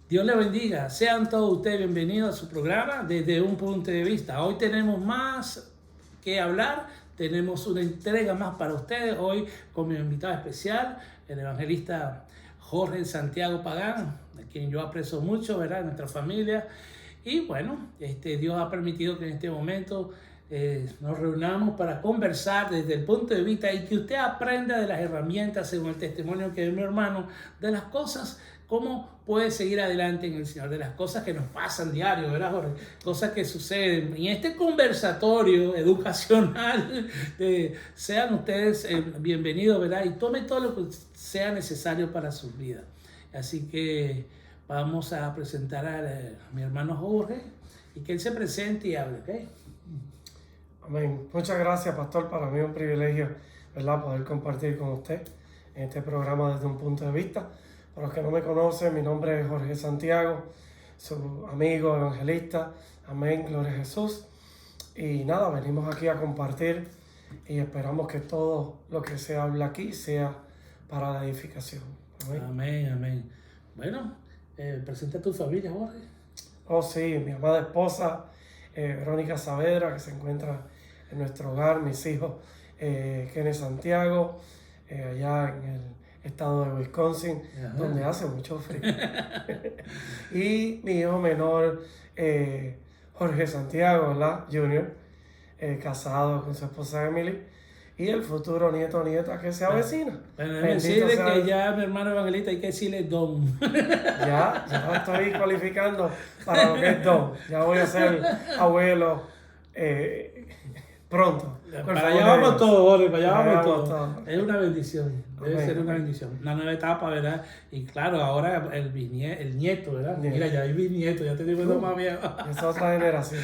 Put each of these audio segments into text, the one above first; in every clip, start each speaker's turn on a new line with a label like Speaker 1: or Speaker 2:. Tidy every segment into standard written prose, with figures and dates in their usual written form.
Speaker 1: Dios le bendiga. Sean todos ustedes bienvenidos a su programa desde un punto de vista. Hoy tenemos más que hablar. Tenemos una entrega más para ustedes. Hoy con mi invitado especial, el evangelista Jorge Santiago Pagán, a quien yo aprecio mucho, ¿verdad? Nuestra familia. Y bueno, Dios ha permitido que en este momento nos reunamos para conversar desde el punto de vista y que usted aprenda de las herramientas, según el testimonio que dio mi hermano, de las cosas, cómo puede seguir adelante en el Señor, de las cosas que nos pasan diario, ¿verdad, Jorge? Cosas que suceden. En este conversatorio educacional, sean ustedes bienvenidos, ¿verdad? Y tomen todo lo que sea necesario para sus vidas. Así que vamos a presentar a mi hermano Jorge y que él se presente y hable, ¿ok?
Speaker 2: Amén. Muchas gracias, pastor. Para mí es un privilegio, ¿verdad?, poder compartir con usted en este programa desde un punto de vista. Para los que no me conocen, mi nombre es Jorge Santiago, su amigo evangelista. Amén, gloria a Jesús. Y nada, venimos aquí a compartir y esperamos que todo lo que se habla aquí sea para la edificación. Amén.
Speaker 1: Amén, amén. Bueno, presenta a tu familia, Jorge.
Speaker 2: Oh sí, mi amada esposa, Verónica Saavedra, que se encuentra en nuestro hogar, mis hijos, Kenneth Santiago, allá en el estado de Wisconsin, donde hace mucho frío. Y mi hijo menor, Jorge Santiago, ¿verdad? Junior, casado con su esposa Emily, y el futuro nieto o nieta que se avecina.
Speaker 1: Bueno, decirle que ya mi hermano evangelista hay que decirle don.
Speaker 2: Ya estoy cualificando para lo que es don. Ya voy a ser abuelo pronto.
Speaker 1: Para allá vamos todos, Jorge, para allá vamos todos. Es una bendición, debe ser una bendición. Una nueva etapa, ¿verdad? Y claro, ahora el nieto, ¿verdad? Mira, ya hay bisnieto, ya tenemos dos más viejos.
Speaker 2: Es otra generación.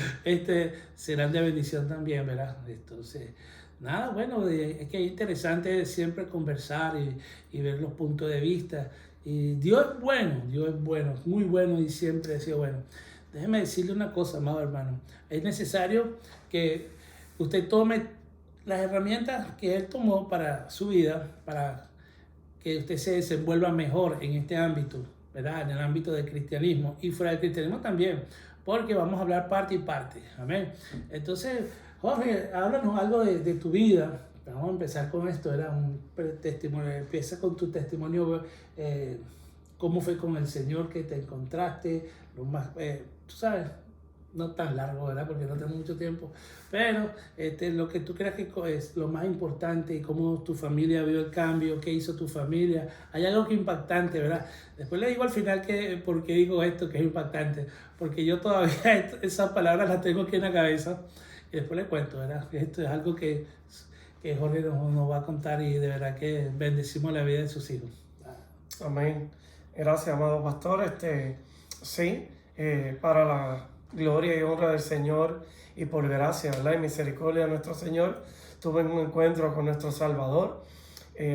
Speaker 1: Serán de bendición también, ¿verdad? Entonces, nada, bueno, es que es interesante siempre conversar y ver los puntos de vista. Y Dios es bueno, muy bueno y siempre ha sido bueno. Déjeme decirle una cosa, amado hermano. Es necesario que usted tome las herramientas que Él tomó para su vida, para que usted se desenvuelva mejor en este ámbito, ¿verdad? En el ámbito del cristianismo y fuera del cristianismo también, porque vamos a hablar parte y parte. Amén. Entonces, Jorge, háblanos algo de tu vida. Vamos a empezar con esto, era un testimonio. Empieza con tu testimonio, cómo fue con el Señor que te encontraste, lo más, tú sabes, no tan largo, ¿verdad? Porque no tengo mucho tiempo, pero lo que tú creas que es lo más importante y cómo tu familia vio el cambio, qué hizo tu familia. Hay algo que es impactante, ¿verdad? Después le digo al final por qué digo esto que es impactante, porque yo todavía esas palabras las tengo aquí en la cabeza y después le cuento, ¿verdad? Esto es algo que Jorge nos va a contar y de verdad que bendecimos la vida de sus hijos.
Speaker 2: Amén. Gracias, amado pastor. Sí, para la gloria y honra del Señor y por gracia, ¿verdad?, y misericordia de nuestro Señor, tuve un encuentro con nuestro Salvador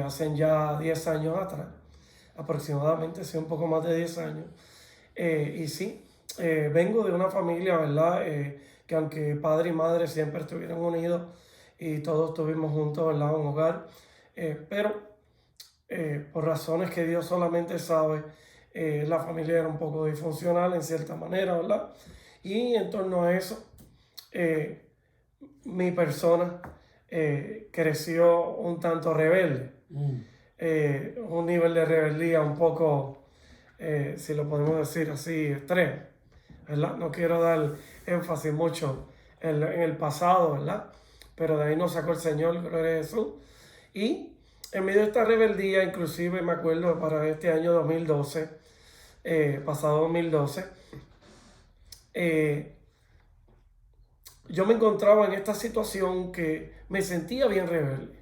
Speaker 2: hace ya 10 años atrás, aproximadamente, sí, un poco más de 10 años. Y sí, vengo de una familia, ¿verdad?, que aunque padre y madre siempre estuvieron unidos y todos estuvimos juntos, ¿verdad?, un hogar, pero por razones que Dios solamente sabe, la familia era un poco disfuncional en cierta manera, ¿verdad? Y en torno a eso, mi persona creció un tanto rebelde. Un nivel de rebeldía un poco, si lo podemos decir así, extremo, ¿verdad? No quiero dar énfasis mucho en el pasado, ¿verdad? Pero de ahí nos sacó el Señor, gloria a Jesús. Y en medio de esta rebeldía, inclusive me acuerdo para este año 2012, pasado 2012, yo me encontraba en esta situación que me sentía bien rebelde.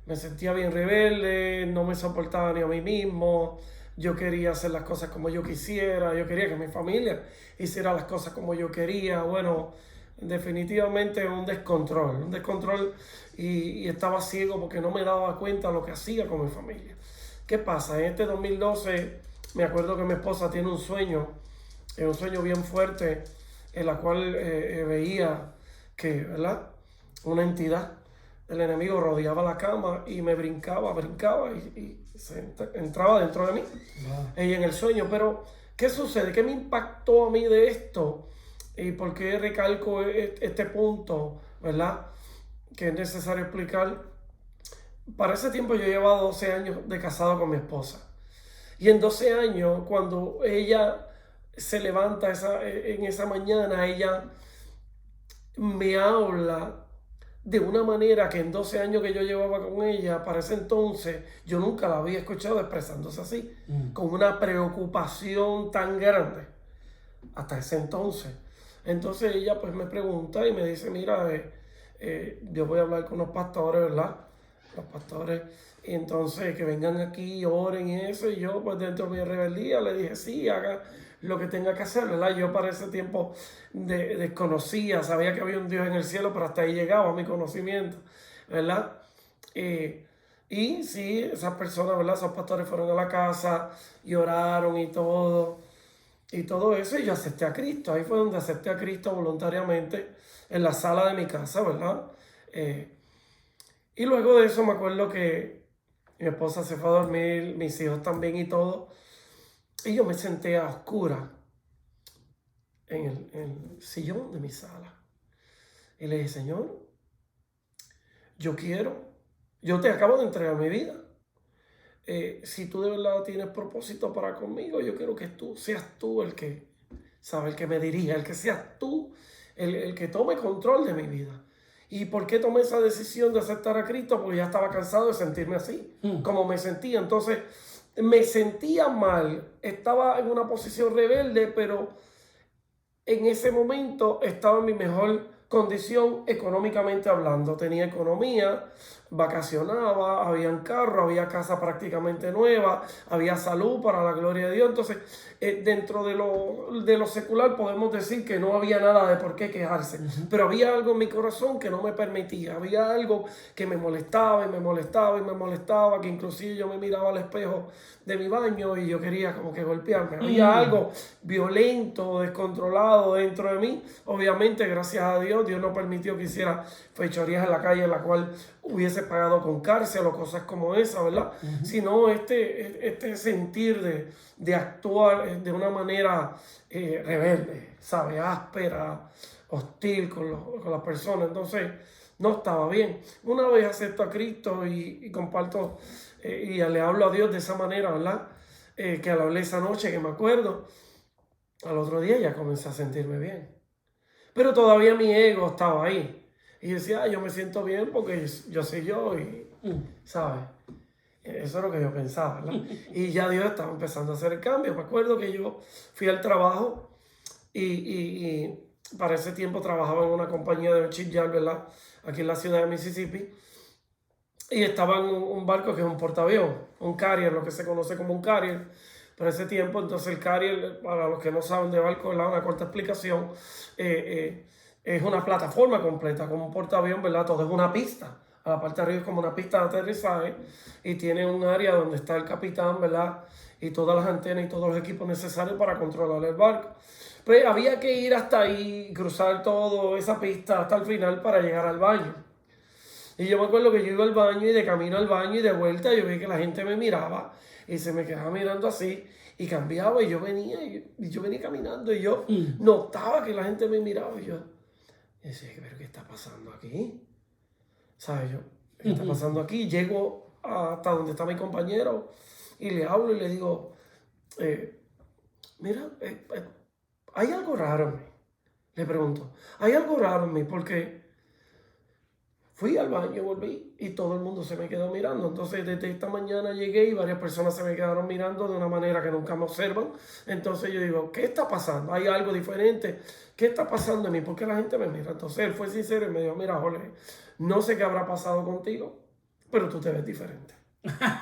Speaker 2: Me sentía bien rebelde, no me soportaba ni a mí mismo. Yo quería hacer las cosas como yo quisiera. Yo quería que mi familia hiciera las cosas como yo quería. Bueno, definitivamente un descontrol y estaba ciego porque no me daba cuenta de lo que hacía con mi familia. ¿Qué pasa? En este 2012 me acuerdo que mi esposa tiene un sueño bien fuerte en la cual veía que, ¿verdad?, una entidad del enemigo rodeaba la cama y me brincaba y entraba dentro de mí. Wow. Ella en el sueño, pero ¿Qué sucede? ¿Qué me impactó a mí de esto? ¿Y por qué recalco este punto, verdad? Que es necesario explicar. Para ese tiempo yo llevaba 12 años de casado con mi esposa. Y en 12 años, cuando ella se levanta en esa mañana, ella me habla de una manera que en 12 años que yo llevaba con ella, para ese entonces, yo nunca la había escuchado expresándose así, con una preocupación tan grande, hasta ese entonces. Entonces ella pues me pregunta y me dice, mira, yo voy a hablar con los pastores, ¿verdad? Los pastores, y entonces que vengan aquí, oren y eso, y yo pues dentro de mi rebeldía le dije, sí, haga lo que tenga que hacer, ¿verdad? Yo para ese tiempo desconocía, sabía que había un Dios en el cielo, pero hasta ahí llegaba mi conocimiento, ¿verdad? Y sí, esas personas, ¿verdad? Esos pastores fueron a la casa y oraron y todo eso, y yo acepté a Cristo. Ahí fue donde acepté a Cristo voluntariamente, en la sala de mi casa, ¿verdad? Y luego de eso me acuerdo que mi esposa se fue a dormir, mis hijos también y todo, y yo me senté a oscuras en el sillón de mi sala. Y le dije, Señor, yo te acabo de entregar mi vida. Si tú de verdad tienes propósito para conmigo, yo quiero que seas tú el que, ¿sabes? El que me dirija, el que seas tú, el que tome control de mi vida. ¿Y por qué tomé esa decisión de aceptar a Cristo? Porque ya estaba cansado de sentirme así, como me sentía. Entonces, me sentía mal, estaba en una posición rebelde, pero en ese momento estaba en mi mejor condición económicamente hablando. Tenía economía, vacacionaba, había carro, había casa prácticamente nueva, había salud para la gloria de Dios. Entonces, dentro de lo secular podemos decir que no había nada de por qué quejarse. Pero había algo en mi corazón que no me permitía. Había algo que me molestaba y me molestaba y me molestaba, que inclusive yo me miraba al espejo de mi baño y yo quería como que golpearme. Había algo violento, descontrolado dentro de mí. Obviamente, gracias a Dios no permitió que hiciera fechorías en la calle en la cual hubiese pagado con cárcel o cosas como esa, ¿verdad? Sino este sentir de actuar de una manera rebelde, ¿sabe? Áspera, hostil con las personas. Entonces, no estaba bien. Una vez acepto a Cristo y comparto y le hablo a Dios de esa manera, ¿verdad? Que le hablé esa noche, que me acuerdo, al otro día ya comencé a sentirme bien. Pero todavía mi ego estaba ahí. Y decía, yo me siento bien porque yo soy yo y, ¿sabes? Eso es lo que yo pensaba, ¿verdad? Y ya Dios estaba empezando a hacer el cambio. Me acuerdo que yo fui al trabajo y para ese tiempo trabajaba en una compañía de shipyard, ¿verdad? Aquí en la ciudad de Mississippi. Y estaba en un barco que es un portaavión, un carrier, lo que se conoce como un carrier. Para ese tiempo, entonces el carrier, para los que no saben de barco, ¿verdad? Una corta explicación, es una plataforma completa, como un portaavión, ¿verdad? Todo es una pista. A la parte de arriba es como una pista de aterrizaje y tiene un área donde está el capitán, ¿verdad? Y todas las antenas y todos los equipos necesarios para controlar el barco. Pues había que ir hasta ahí, cruzar toda esa pista hasta el final para llegar al baño. Y yo me acuerdo que yo iba al baño y de camino al baño y de vuelta yo vi que la gente me miraba y se me quedaba mirando así y cambiaba y yo venía caminando y yo notaba que la gente me miraba y yo decía, pero ¿qué está pasando aquí? ¿Sabes yo? ¿Qué está pasando aquí? Llego hasta donde está mi compañero y le hablo y le digo, mira, hay algo raro en mí. Le pregunto, hay algo raro en mí porque fui al baño, volví y todo el mundo se me quedó mirando. Entonces, desde esta mañana llegué y varias personas se me quedaron mirando de una manera que nunca me observan. Entonces, yo digo, ¿qué está pasando? ¿Hay algo diferente? ¿Qué está pasando en mí? ¿Por qué la gente me mira? Entonces, él fue sincero y me dijo, mira, Jorge, no sé qué habrá pasado contigo, pero tú te ves diferente.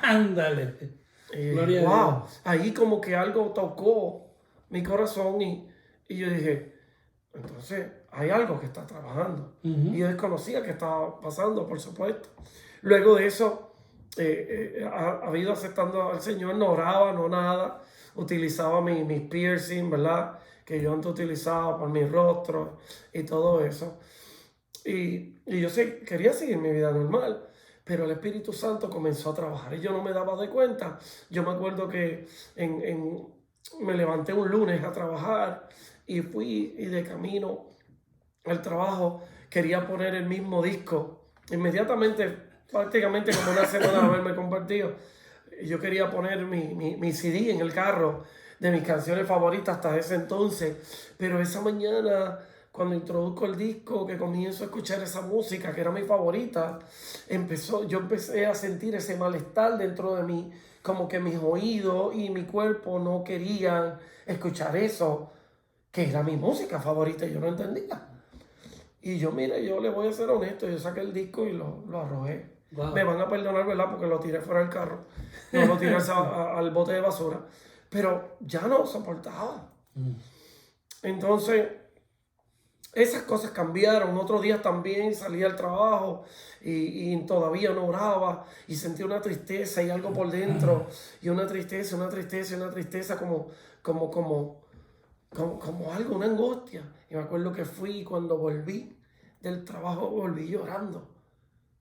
Speaker 1: Ándale.
Speaker 2: Gloria a Dios. Ahí como que algo tocó mi corazón y yo dije, entonces hay algo que está trabajando. Y yo desconocía que estaba pasando, por supuesto. Luego de eso, ha ido aceptando al Señor, no oraba, no nada. Utilizaba mis piercing, ¿verdad? Que yo antes utilizaba por mi rostro y todo eso. Y yo quería seguir mi vida normal. Pero el Espíritu Santo comenzó a trabajar y yo no me daba de cuenta. Yo me acuerdo que me levanté un lunes a trabajar y fui y de camino al trabajo quería poner el mismo disco. Inmediatamente, prácticamente como una semana de haberme compartido, yo quería poner mi CD en el carro de mis canciones favoritas hasta ese entonces. Pero esa mañana, cuando introduzco el disco, que comienzo a escuchar esa música que era mi favorita, yo empecé a sentir ese malestar dentro de mí, como que mis oídos y mi cuerpo no querían escuchar eso, que era mi música favorita, y yo no entendía. Y yo, mire, yo le voy a ser honesto, yo saqué el disco y lo arrojé.
Speaker 1: Wow.
Speaker 2: Me van a perdonar, ¿verdad? Porque lo tiré fuera del carro, no lo tiré al bote de basura, pero ya no soportaba. Entonces, esas cosas cambiaron. Otros días también salí al trabajo y todavía no oraba y sentí una tristeza y algo por dentro, y una tristeza, como algo, una angustia. Y me acuerdo que fui, cuando volví del trabajo, volví llorando.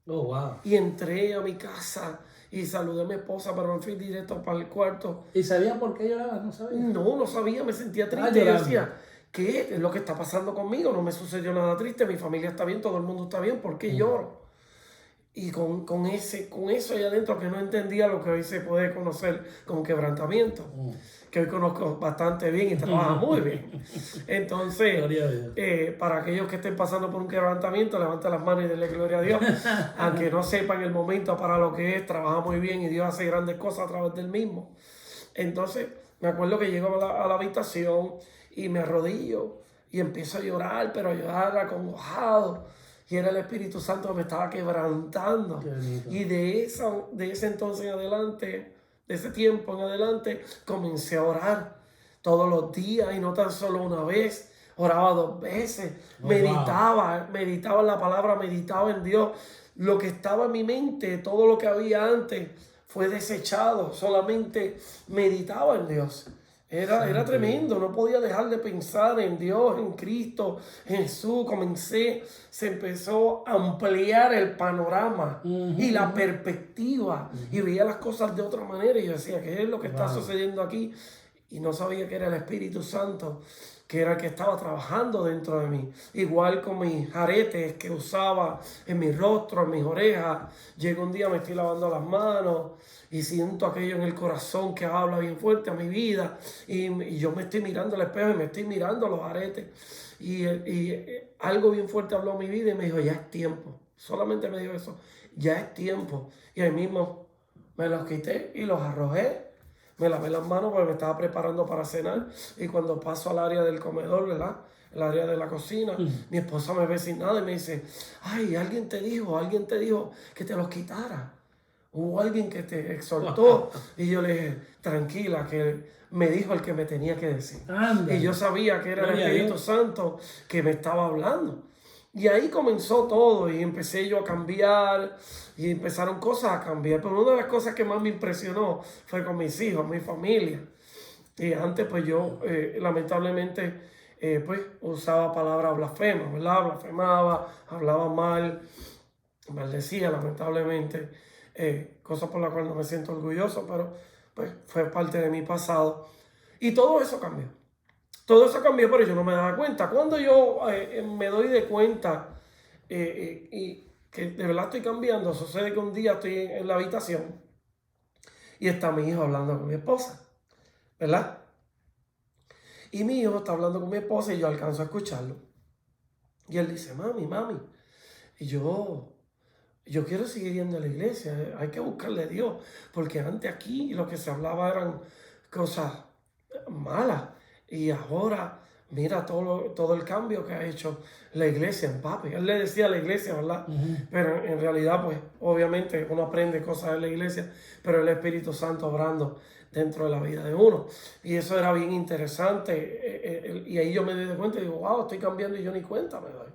Speaker 1: Oh, wow.
Speaker 2: Y entré a mi casa y saludé a mi esposa, pero me fui directo para el cuarto.
Speaker 1: ¿Y sabía por qué llorabas? No sabía.
Speaker 2: No sabía, me sentía triste. Yo decía, ¿qué es lo que está pasando conmigo? No me sucedió nada triste, mi familia está bien, todo el mundo está bien, ¿por qué lloro? Y con eso allá adentro, que no entendía lo que hoy se puede conocer como quebrantamiento, que hoy conozco bastante bien y trabaja muy bien. Entonces, para aquellos que estén pasando por un quebrantamiento, levanten las manos y denle gloria a Dios. Aunque no sepan el momento para lo que es, trabaja muy bien y Dios hace grandes cosas a través del mismo. Entonces, me acuerdo que llego a la habitación y me arrodillo y empiezo a llorar, pero a llorar acongojado. Y era el Espíritu Santo que me estaba quebrantando. Y de ese entonces en adelante, de ese tiempo en adelante, comencé a orar todos los días, y no tan solo una vez, oraba 2 veces, meditaba en la palabra, meditaba en Dios. Lo que estaba en mi mente, todo lo que había antes, fue desechado, solamente meditaba en Dios. Era tremendo, no podía dejar de pensar en Dios, en Cristo, en Jesús. Se empezó a ampliar el panorama y la perspectiva, y veía las cosas de otra manera, y yo decía, ¿qué es lo que está sucediendo aquí? Y no sabía que era el Espíritu Santo, que era el que estaba trabajando dentro de mí. Igual con mis aretes que usaba en mi rostro, en mis orejas. Llega un día, me estoy lavando las manos y siento aquello en el corazón que habla bien fuerte a mi vida. Y yo me estoy mirando al espejo y me estoy mirando los aretes. Y algo bien fuerte habló a mi vida y me dijo, ya es tiempo. Solamente me dijo eso, ya es tiempo. Y ahí mismo me los quité y los arrojé. Me lavé las manos porque me estaba preparando para cenar, y cuando paso al área del comedor, ¿verdad? El área de la cocina, mi esposa me ve sin nada y me dice, ay, alguien te dijo que te los quitara. Hubo alguien que te exhortó. Y yo le dije, tranquila, que me dijo el que me tenía que decir. Y yo sabía que era el Espíritu Santo que me estaba hablando. Y ahí comenzó todo, y empecé yo a cambiar, y empezaron cosas a cambiar. Pero una de las cosas que más me impresionó fue con mis hijos, mi familia. Y antes pues yo lamentablemente pues usaba palabras blasfemas, ¿verdad? Blasfemaba, hablaba mal, maldecía lamentablemente, cosas por las cuales no me siento orgulloso, pero pues fue parte de mi pasado. Y todo eso cambió. Todo eso cambió, pero yo no me daba cuenta. Cuando yo me doy de cuenta y que de verdad estoy cambiando, sucede que un día estoy en la habitación y está mi hijo hablando con mi esposa, ¿verdad? Y mi hijo está hablando con mi esposa y yo alcanzo a escucharlo. Y él dice, mami. Y yo quiero seguir yendo a la iglesia, hay que buscarle a Dios, porque antes aquí lo que se hablaba eran cosas malas. Y ahora, mira todo el cambio que ha hecho la iglesia en papi. Él le decía a la iglesia, ¿verdad? Pero en realidad, pues, obviamente uno aprende cosas en la iglesia, pero el Espíritu Santo obrando dentro de la vida de uno. Y eso era bien interesante. Y ahí yo me di cuenta y digo, wow, estoy cambiando, y yo ni cuenta me doy,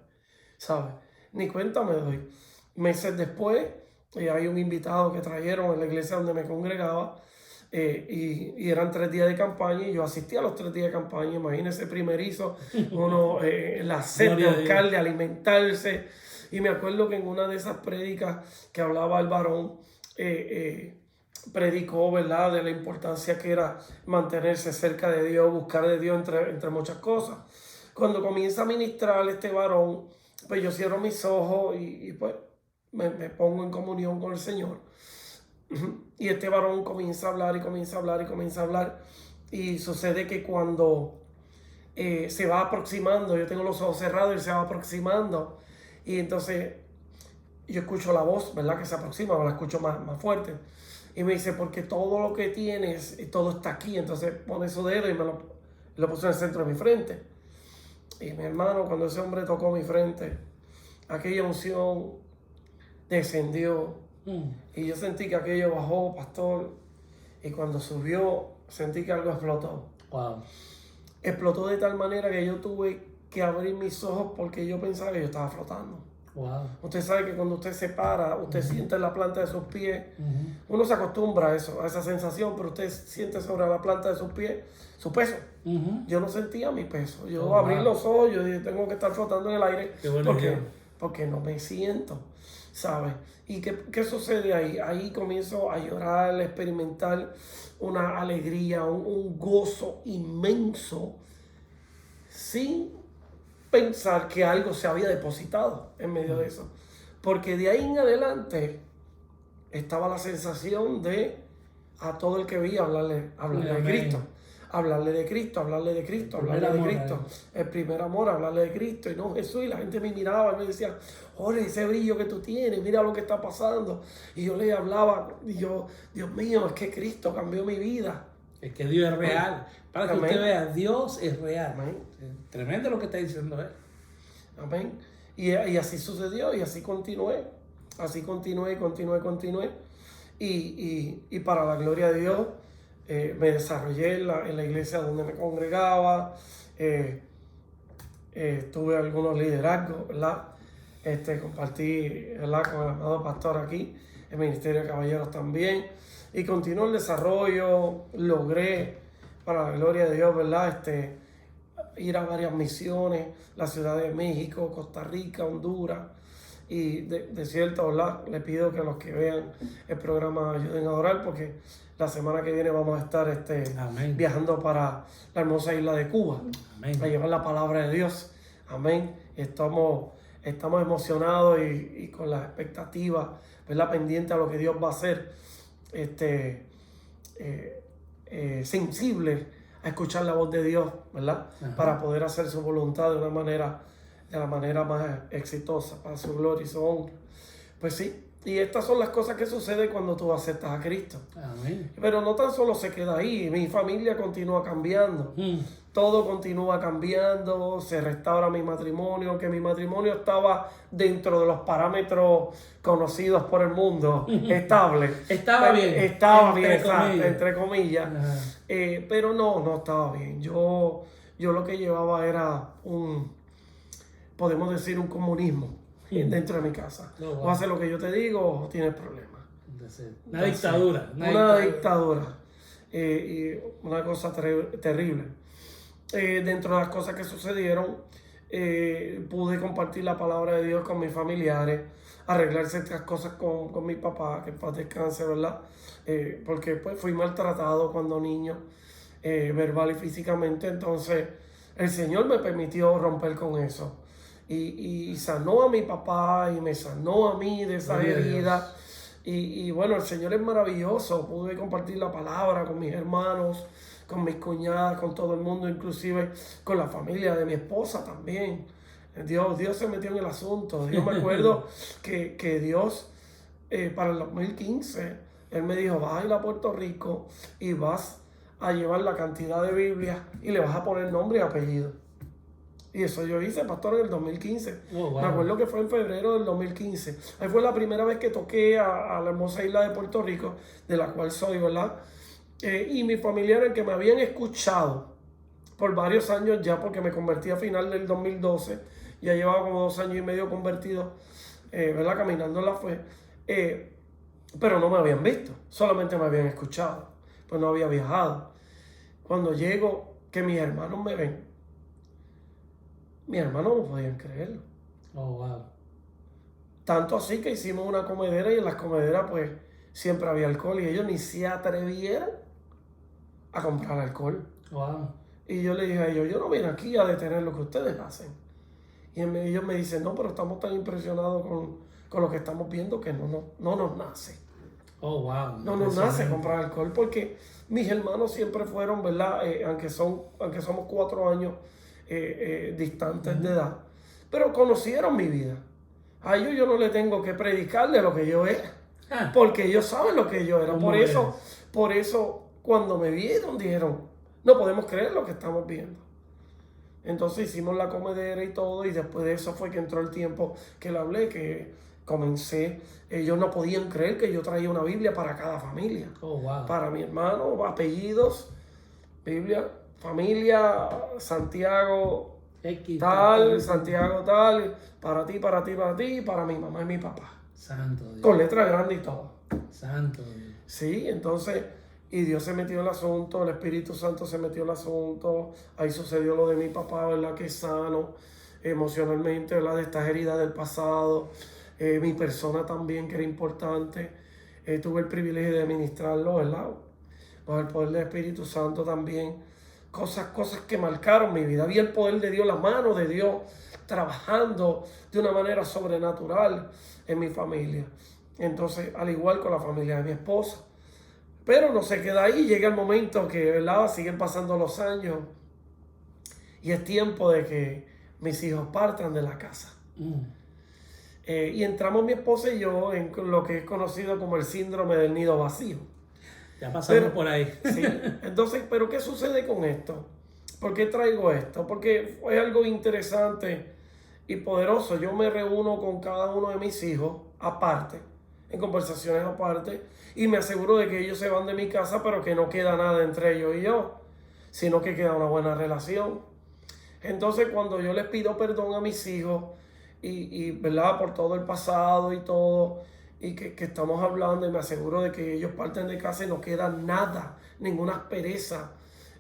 Speaker 2: ¿sabes? Ni cuenta me doy. Meses después, hay un invitado que trajeron en la iglesia donde me congregaba. Y eran 3 días de campaña, y yo asistí a los 3 días de campaña. Imagínense, primerizo, uno la sed de buscar, de alimentarse. Y me acuerdo que en una de esas prédicas que hablaba el varón, predicó, ¿verdad?, de la importancia que era mantenerse cerca de Dios, buscar de Dios entre muchas cosas. Cuando comienza a ministrar este varón, pues yo cierro mis ojos y pues me pongo en comunión con el Señor. Y este varón comienza a hablar y comienza a hablar y comienza a hablar. Y sucede que cuando se va aproximando, yo tengo los ojos cerrados y él se va aproximando. Y entonces yo escucho la voz, ¿verdad?, que se aproxima, o la escucho más fuerte. Y me dice, porque todo lo que tienes, todo está aquí. Entonces pone su dedo y me lo puso en el centro de mi frente. Y mi hermano, cuando ese hombre tocó mi frente, aquella unción descendió. Y yo sentí que aquello bajó, pastor. Y cuando subió, sentí que algo explotó.
Speaker 1: Wow.
Speaker 2: Explotó de tal manera que yo tuve que abrir mis ojos porque yo pensaba que yo estaba flotando.
Speaker 1: Wow.
Speaker 2: Usted sabe que cuando usted se para, usted siente en la planta de sus pies. Uno se acostumbra a eso, a esa sensación, pero usted siente sobre la planta de sus pies su peso. Yo no sentía mi peso. Yo abrí los ojos, yo dije, tengo que estar flotando en el aire porque no me siento, ¿sabes? ¿Y qué sucede ahí? Ahí comienzo a llorar, a experimentar una alegría, un gozo inmenso, sin pensar que algo se había depositado en medio de eso. Porque de ahí en adelante estaba la sensación de a todo el que vi hablarle de Cristo. Hablarle de Cristo, hablarle de Cristo, hablarle de Cristo. El primer amor, hablarle de Cristo. Y no Jesús, y la gente me miraba y me decía, Jorge, ese brillo que tú tienes, mira lo que está pasando. Y yo le hablaba, y yo, Dios mío, es que Cristo cambió mi vida.
Speaker 1: Es que Dios es real. Para que usted vea, Dios es real.
Speaker 2: Amén.
Speaker 1: Tremendo lo que está diciendo él.
Speaker 2: Amén. Y así sucedió, y así continué. Así continué. Y para la gloria de Dios, me desarrollé en la iglesia donde me congregaba. Tuve algunos liderazgos, ¿verdad? Compartí, ¿verdad?, con el amado pastor aquí, el Ministerio de Caballeros también. Y continuó el desarrollo, logré, para la gloria de Dios, ¿verdad?, ir a varias misiones, la Ciudad de México, Costa Rica, Honduras. Y de cierto, ¿verdad?, le pido que los que vean el programa ayuden a orar, porque la semana que viene vamos a estar viajando para la hermosa isla de Cuba. Amén. A llevar la palabra de Dios. Amén. Estamos emocionados y con la expectativa, ¿verdad?, pendiente a lo que Dios va a hacer. Sensible a escuchar la voz de Dios, ¿verdad? Para poder hacer su voluntad de la manera más exitosa, para su gloria y su honra. Pues sí, y estas son las cosas que suceden cuando tú aceptas a Cristo.
Speaker 1: Amén.
Speaker 2: Pero no tan solo se queda ahí, mi familia continúa cambiando. Todo continúa cambiando, se restaura mi matrimonio, que mi matrimonio estaba dentro de los parámetros conocidos por el mundo, estable.
Speaker 1: Estaba bien,
Speaker 2: entre comillas. Pero no estaba bien. Yo lo que llevaba era podemos decir, un comunismo dentro de mi casa. O haces lo que yo te digo o tienes problemas.
Speaker 1: Una dictadura.
Speaker 2: Una dictadura. Y una cosa terrible. Dentro de las cosas que sucedieron, pude compartir la palabra de Dios con mis familiares, arreglar ciertas cosas con mi papá, que en paz descanse, ¿verdad? Porque pues fui maltratado cuando niño, verbal y físicamente. Entonces el Señor me permitió romper con eso y sanó a mi papá y me sanó a mí de esa herida. Y bueno, el Señor es maravilloso. Pude compartir la palabra con mis hermanos, con mis cuñadas, con todo el mundo, inclusive con la familia de mi esposa también. Dios se metió en el asunto. Yo me acuerdo que Dios, para el 2015, Él me dijo, vas a ir a Puerto Rico y vas a llevar la cantidad de Biblias y le vas a poner nombre y apellido. Y eso yo hice, pastor, en el 2015. Me acuerdo que fue en febrero del 2015. Ahí fue la primera vez que toqué a la hermosa isla de Puerto Rico, de la cual soy, ¿verdad? Y mis familiares que me habían escuchado por varios años ya, porque me convertí a final del 2012, ya llevaba como 2 años y medio convertido, ¿verdad?, caminando en la fe, pero no me habían visto, solamente me habían escuchado, pues no había viajado. Cuando llego, que mis hermanos me ven, mis hermanos no podían creerlo.
Speaker 1: Oh, wow.
Speaker 2: Tanto así que hicimos una comedera y en las comederas pues siempre había alcohol y ellos ni se atrevieron a comprar alcohol.
Speaker 1: Wow.
Speaker 2: Y yo le dije a ellos, yo no vine aquí a detener lo que ustedes hacen. Y ellos me dicen, no, pero estamos tan impresionados con lo que estamos viendo que no nos nace.
Speaker 1: Oh, wow.
Speaker 2: No nos nace comprar alcohol porque mis hermanos siempre fueron, ¿verdad? Aunque somos 4 años distantes de edad, pero conocieron mi vida. A ellos yo no le tengo que predicarle lo que yo era, porque ellos saben lo que yo era. Por eso cuando me vieron dijeron, no podemos creer lo que estamos viendo. Entonces hicimos la comedera y todo, y después de eso fue que entró el tiempo que le hablé, que comencé. Ellos no podían creer que yo traía una Biblia para cada familia.
Speaker 1: Oh, wow.
Speaker 2: Para mi hermano, apellidos, Biblia, familia, Santiago tal, Santiago tal, para ti, para mi mamá y mi papá.
Speaker 1: Santo Dios.
Speaker 2: Con letra grande y todo.
Speaker 1: Santo Dios.
Speaker 2: Sí, entonces, y Dios se metió en el asunto, el Espíritu Santo se metió en el asunto, ahí sucedió lo de mi papá, ¿verdad? Que es sano emocionalmente, ¿verdad? De estas heridas del pasado, mi persona también, que era importante, tuve el privilegio de ministrarlo, ¿verdad? Bajo el poder del Espíritu Santo también, cosas que marcaron mi vida, vi el poder de Dios, la mano de Dios trabajando de una manera sobrenatural en mi familia. Entonces, al igual con la familia de mi esposa. Pero no se queda ahí, llega el momento que, ¿verdad? Siguen pasando los años y es tiempo de que mis hijos partan de la casa. Y entramos mi esposa y yo en lo que es conocido como el síndrome del nido vacío.
Speaker 1: Ya pasamos por ahí.
Speaker 2: Sí, entonces, ¿pero qué sucede con esto? ¿Por qué traigo esto? Porque fue algo interesante y poderoso. Yo me reúno con cada uno de mis hijos aparte, en conversaciones aparte, y me aseguro de que ellos se van de mi casa, pero que no queda nada entre ellos y yo, sino que queda una buena relación. Entonces, cuando yo les pido perdón a mis hijos, ¿verdad? Por todo el pasado y todo, y que estamos hablando, y me aseguro de que ellos parten de casa y no queda nada, ninguna aspereza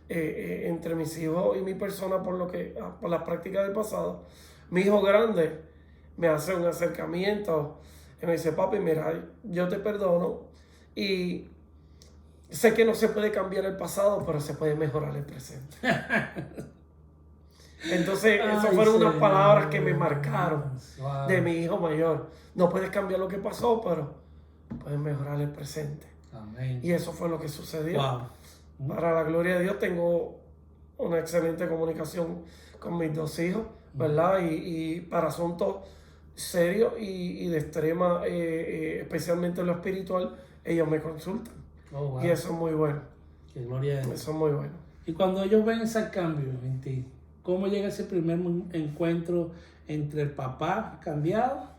Speaker 2: entre mis hijos y mi persona por las prácticas del pasado. Mi hijo grande me hace un acercamiento y me dice, papi, mira, yo te perdono y sé que no se puede cambiar el pasado, pero se puede mejorar el presente. Entonces, esas fueron unas palabras que me marcaron de mi hijo mayor. No puedes cambiar lo que pasó, pero puedes mejorar el presente.
Speaker 1: Amén.
Speaker 2: Y eso fue lo que sucedió.
Speaker 1: Wow.
Speaker 2: Para la gloria de Dios, tengo una excelente comunicación con mis 2 hijos, ¿verdad? Y para asuntos serios y de extrema, especialmente en lo espiritual, ellos me consultan.
Speaker 1: Oh, wow.
Speaker 2: Y eso es muy bueno.
Speaker 1: Que gloria a Dios.
Speaker 2: Eso es muy bueno.
Speaker 1: Y cuando ellos ven ese cambio en ti, ¿cómo llega ese primer encuentro entre el papá cambiado,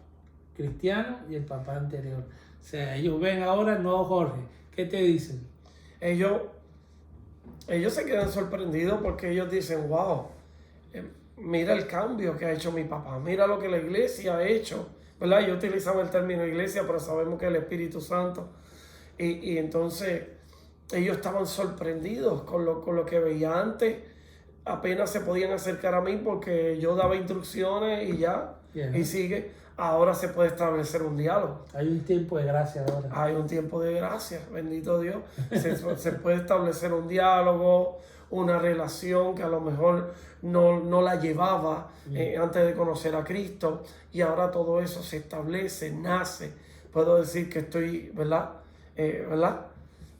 Speaker 1: cristiano, y el papá anterior? O sea, ellos ven ahora el nuevo Jorge. ¿Qué te dicen?
Speaker 2: Ellos se quedan sorprendidos porque ellos dicen, wow, mira el cambio que ha hecho mi papá, mira lo que la iglesia ha hecho, ¿verdad? Yo utilizaba el término iglesia, pero sabemos que es el Espíritu Santo. Y entonces ellos estaban sorprendidos con lo que veía antes. Apenas se podían acercar a mí porque yo daba instrucciones y ya, y sigue. Ahora se puede establecer un diálogo.
Speaker 1: Hay un tiempo de gracia ahora.
Speaker 2: Hay un tiempo de gracia, bendito Dios. Se puede establecer un diálogo, una relación que a lo mejor no la llevaba antes de conocer a Cristo. Y ahora todo eso se establece, nace. Puedo decir que estoy, ¿verdad?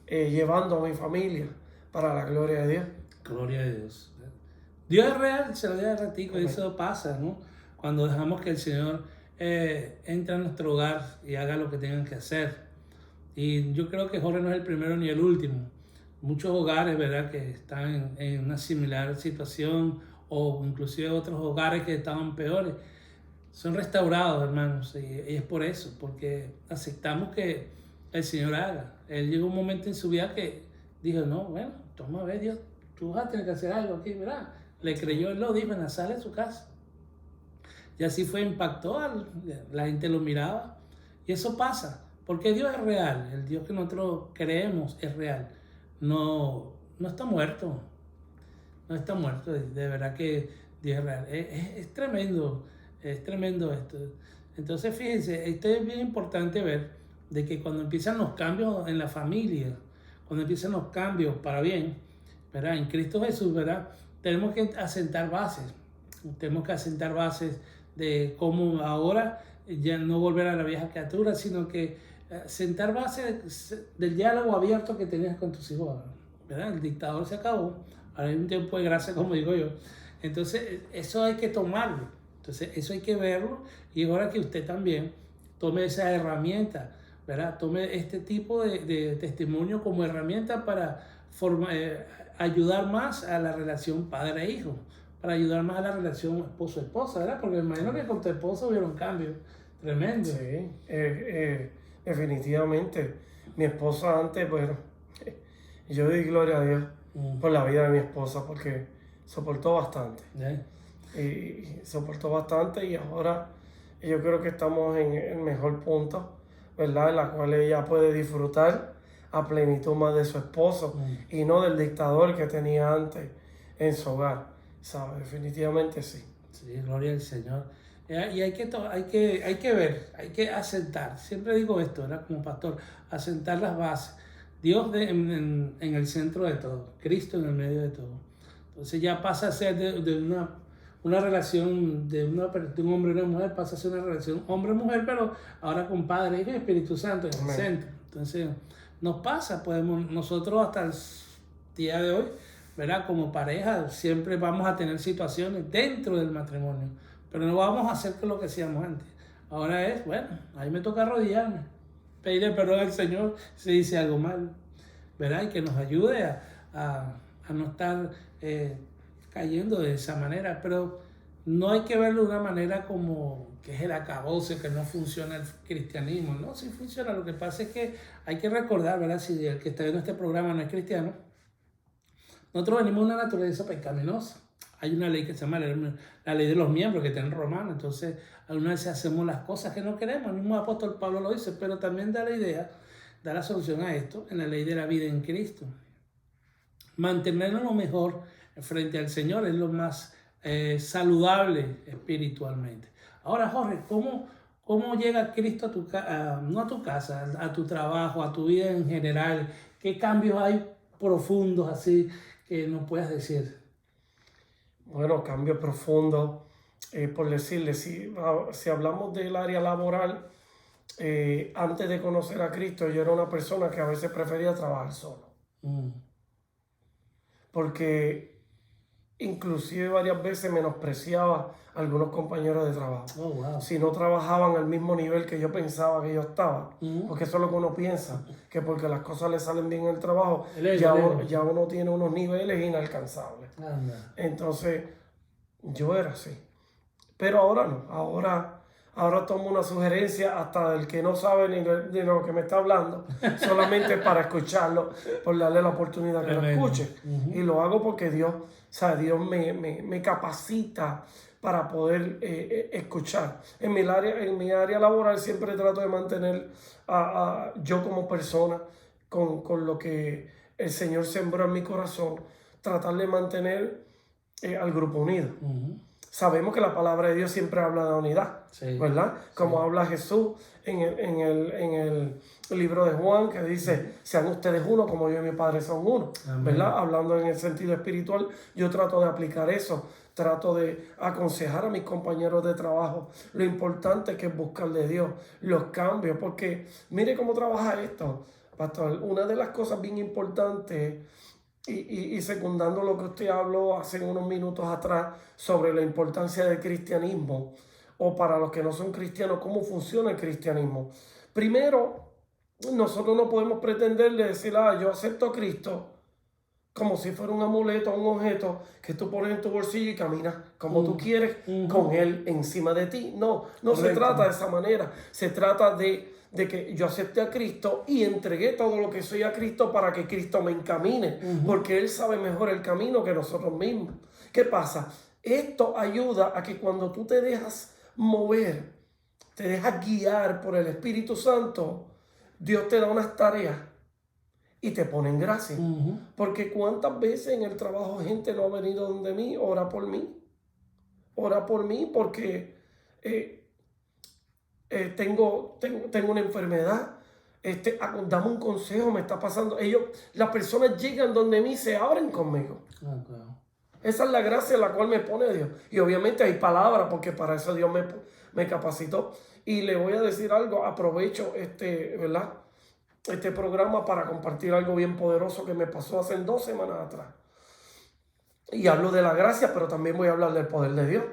Speaker 2: Llevando a mi familia para la gloria de Dios.
Speaker 1: Gloria a Dios. Dios es real, se lo dije hace ratico, y eso pasa, ¿no? Cuando dejamos que el Señor entre a nuestro hogar y haga lo que tengan que hacer. Y yo creo que Jorge no es el primero ni el último. Muchos hogares, ¿verdad?, que están en una similar situación, o inclusive otros hogares que estaban peores, son restaurados, hermanos. Y es por eso, porque aceptamos que el Señor haga. Él llegó un momento en su vida que dijo, no, bueno, toma a ver, Dios, tú vas a tener que hacer algo aquí, ¿verdad? Le creyó, él lo dijo, sale de su casa. Y así fue, impactó, la gente lo miraba. Y eso pasa, porque Dios es real. El Dios que nosotros creemos es real. No está muerto. No está muerto. De verdad que Dios es real. Es tremendo esto. Entonces, fíjense, esto es bien importante ver de que cuando empiezan los cambios en la familia, cuando empiezan los cambios para bien, ¿verdad? En Cristo Jesús, ¿verdad? Tenemos que asentar bases. Tenemos que asentar bases de cómo ahora ya no volver a la vieja criatura, sino que sentar bases del diálogo abierto que tenías con tus hijos, ¿verdad? El dictador se acabó, ahora hay un tiempo de gracia, como digo yo. Entonces, eso hay que tomarlo, entonces eso hay que verlo, y ahora que usted también tome esa herramienta, ¿verdad? Tome este tipo de testimonio como herramienta para ayudar más a la relación padre-hijo, para ayudar más a la relación esposo-esposa, ¿verdad? Porque me imagino que con tu esposo hubieron cambios tremendos.
Speaker 2: Sí, definitivamente. Mi esposa antes, bueno, yo doy gloria a Dios por la vida de mi esposa, porque soportó bastante. Y soportó bastante, y ahora yo creo que estamos en el mejor punto, ¿verdad? En la cual ella puede disfrutar a plenitud más de su esposo y no del dictador que tenía antes en su hogar, ¿sabes? Definitivamente sí.
Speaker 1: Sí, gloria al Señor. Y hay que ver, hay que asentar. Siempre digo esto, ¿verdad? Como pastor, asentar las bases. Dios en el centro de todo, Cristo en el medio de todo. Entonces ya pasa a ser de una relación de un hombre y una mujer, pasa a ser una relación hombre-mujer, pero ahora con Padre, Hijo y Espíritu Santo en el centro. Entonces nos pasa, nosotros hasta el día de hoy, ¿verdad? Como pareja siempre vamos a tener situaciones dentro del matrimonio, pero no vamos a hacer lo que hacíamos antes. Ahora es, bueno, ahí me toca arrodillarme, pedirle perdón al Señor si hice algo mal, ¿verdad? Y que nos ayude a no estar cayendo de esa manera, pero no hay que verlo de una manera como que es el acabose, que no funciona el cristianismo. No, sí funciona. Lo que pasa es que hay que recordar, ¿verdad? Si el que está viendo este programa no es cristiano, nosotros venimos de una naturaleza pecaminosa. Hay una ley que se llama la ley de los miembros que tiene Romano. Entonces, algunas veces hacemos las cosas que no queremos. El mismo apóstol Pablo lo dice, pero también da la solución a esto en la ley de la vida en Cristo. Mantenernos lo mejor frente al Señor es lo más saludable espiritualmente. Ahora, Jorge, ¿cómo llega Cristo no a tu casa, a tu trabajo, a tu vida en general? ¿Qué cambios hay profundos así que nos puedas decir?
Speaker 2: Bueno, cambio profundo, por decirle, si hablamos del área laboral, antes de conocer a Cristo, yo era una persona que a veces prefería trabajar solo. Porque inclusive varias veces menospreciaba a algunos compañeros de trabajo.
Speaker 1: Oh, wow.
Speaker 2: Si no trabajaban al mismo nivel que yo pensaba que yo estaba. Porque eso es lo que uno piensa, que porque las cosas le salen bien en el trabajo, ya uno tiene unos niveles inalcanzables. Entonces, yo era así. Pero ahora no, ahora tomo una sugerencia hasta del que no sabe ni de lo que me está hablando, solamente para escucharlo, por darle la oportunidad que lo escuche. Y lo hago porque Dios me capacita para poder escuchar. En mi área laboral siempre trato de mantener yo como persona con lo que el Señor sembró en mi corazón, tratar de mantener al grupo unido. Sabemos que la palabra de Dios siempre habla de unidad, sí, ¿verdad? Como sí. Habla Jesús en el libro de Juan, que dice, sean ustedes uno como yo y mi Padre son uno, amén, ¿verdad? Hablando en el sentido espiritual, yo trato de aplicar eso, trato de aconsejar a mis compañeros de trabajo lo importante que es buscar de Dios, los cambios, porque mire cómo trabaja esto, pastor. Una de las cosas bien importantes, y secundando lo que usted habló hace unos minutos atrás sobre la importancia del cristianismo, o para los que no son cristianos, cómo funciona el cristianismo. Primero, nosotros no podemos pretenderle decir, yo acepto a Cristo como si fuera un amuleto, un objeto que tú pones en tu bolsillo y caminas como tú quieres con él encima de ti. No se trata de esa manera. Se trata de que yo acepté a Cristo y entregué todo lo que soy a Cristo para que Cristo me encamine, porque Él sabe mejor el camino que nosotros mismos. ¿Qué pasa? Esto ayuda a que cuando tú te dejas mover, te dejas guiar por el Espíritu Santo, Dios te da unas tareas y te pone en gracia. Porque cuántas veces en el trabajo gente no ha venido donde mí, ora por mí porque tengo una enfermedad, Dame un consejo, me está pasando. Las personas llegan donde mí, se abren conmigo.
Speaker 1: Claro.
Speaker 2: Esa es la gracia en la cual me pone Dios. Y obviamente hay palabras, porque para eso Dios me capacitó. Y le voy a decir algo, aprovecho ¿verdad? Este programa para compartir algo bien poderoso que me pasó hace 2 semanas atrás. Y hablo de la gracia, pero también voy a hablar del poder de Dios.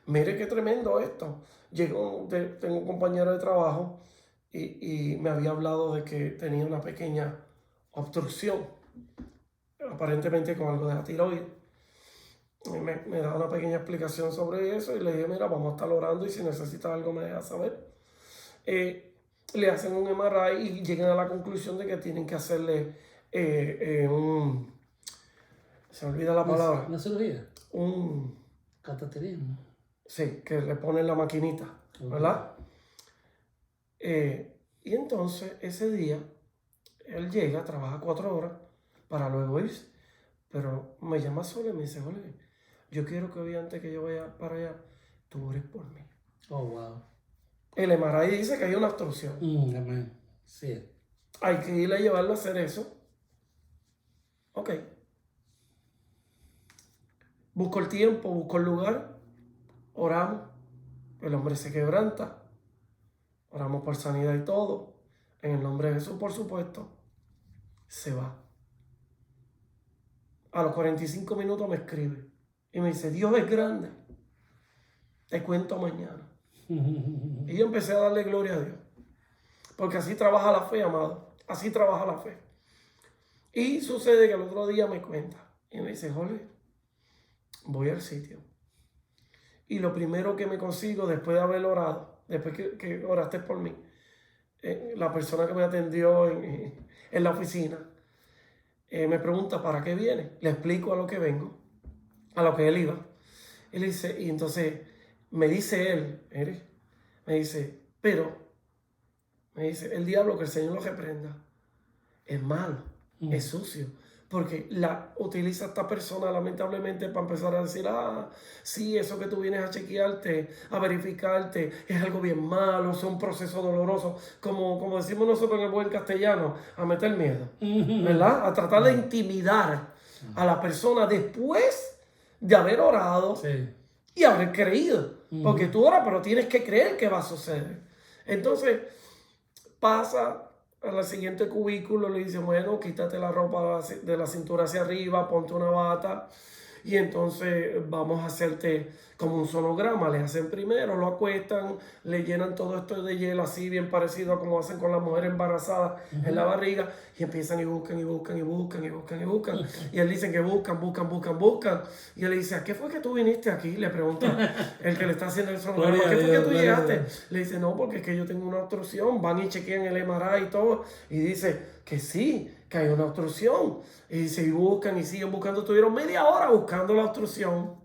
Speaker 2: Mire qué tremendo esto. Tengo un compañero de trabajo y me había hablado de que tenía una pequeña obstrucción, aparentemente con algo de la tiroides. Me da una pequeña explicación sobre eso y le dije, mira, vamos a estar orando y si necesitas algo me dejas saber. Le hacen un MRI y llegan a la conclusión de que tienen que hacerle se me olvida la palabra.
Speaker 1: ¿Una cirugía?
Speaker 2: Un
Speaker 1: Cateterismo.
Speaker 2: Sí, que le ponen la maquinita, ¿verdad? Y entonces ese día él llega, trabaja 4 horas para luego irse. Pero me llama sola y me dice, Jorge, yo quiero que hoy antes que yo vaya para allá, tú ores por mí.
Speaker 1: Oh, wow.
Speaker 2: El MRI dice que hay una obstrucción.
Speaker 1: Amén. Sí.
Speaker 2: Hay que ir a llevarlo a hacer eso. Ok. Busco el tiempo, busco el lugar, oramos. El hombre se quebranta. Oramos por sanidad y todo. En el nombre de Jesús, por supuesto. Se va. A los 45 minutos me escribe. Y me dice, Dios es grande. Te cuento mañana. Y yo empecé a darle gloria a Dios. Porque así trabaja la fe, amado. Así trabaja la fe. Y sucede que el otro día me cuenta. Y me dice, Jorge, voy al sitio. Y lo primero que me consigo después de haber orado, después que oraste por mí, la persona que me atendió en la oficina, me pregunta, ¿para qué viene? Le explico a lo que vengo, a lo que él iba. Él dice, y entonces me dice él, me dice, el diablo, que el Señor lo reprenda, es malo, es sucio. Porque utiliza esta persona lamentablemente para empezar a decir, sí, eso que tú vienes a chequearte, a verificarte, es algo bien malo, es un proceso doloroso, como decimos nosotros en el buen castellano, a meter miedo, ¿verdad? A tratar de intimidar a la persona después de haber orado y haber creído. Porque tú oras, pero tienes que creer que va a suceder. Entonces, pasa al siguiente cubículo, le dice, bueno, quítate la ropa de la cintura hacia arriba, ponte una bata y entonces vamos a hacerte como un sonograma. Le hacen primero, lo acuestan, le llenan todo esto de hielo así bien parecido a como hacen con la mujer embarazada en la barriga y empiezan y buscan y buscan y buscan y buscan y buscan y él dice que buscan y él le dice, ¿a qué fue que tú viniste aquí? Le pregunta el que le está haciendo el sonograma, ¿a qué fue que tú llegaste? Le dice, no, porque es que yo tengo una obstrucción. Van y chequean el MRI y todo y dice que sí, que hay una obstrucción. Y dice, y buscan y siguen buscando. Estuvieron media hora buscando la obstrucción.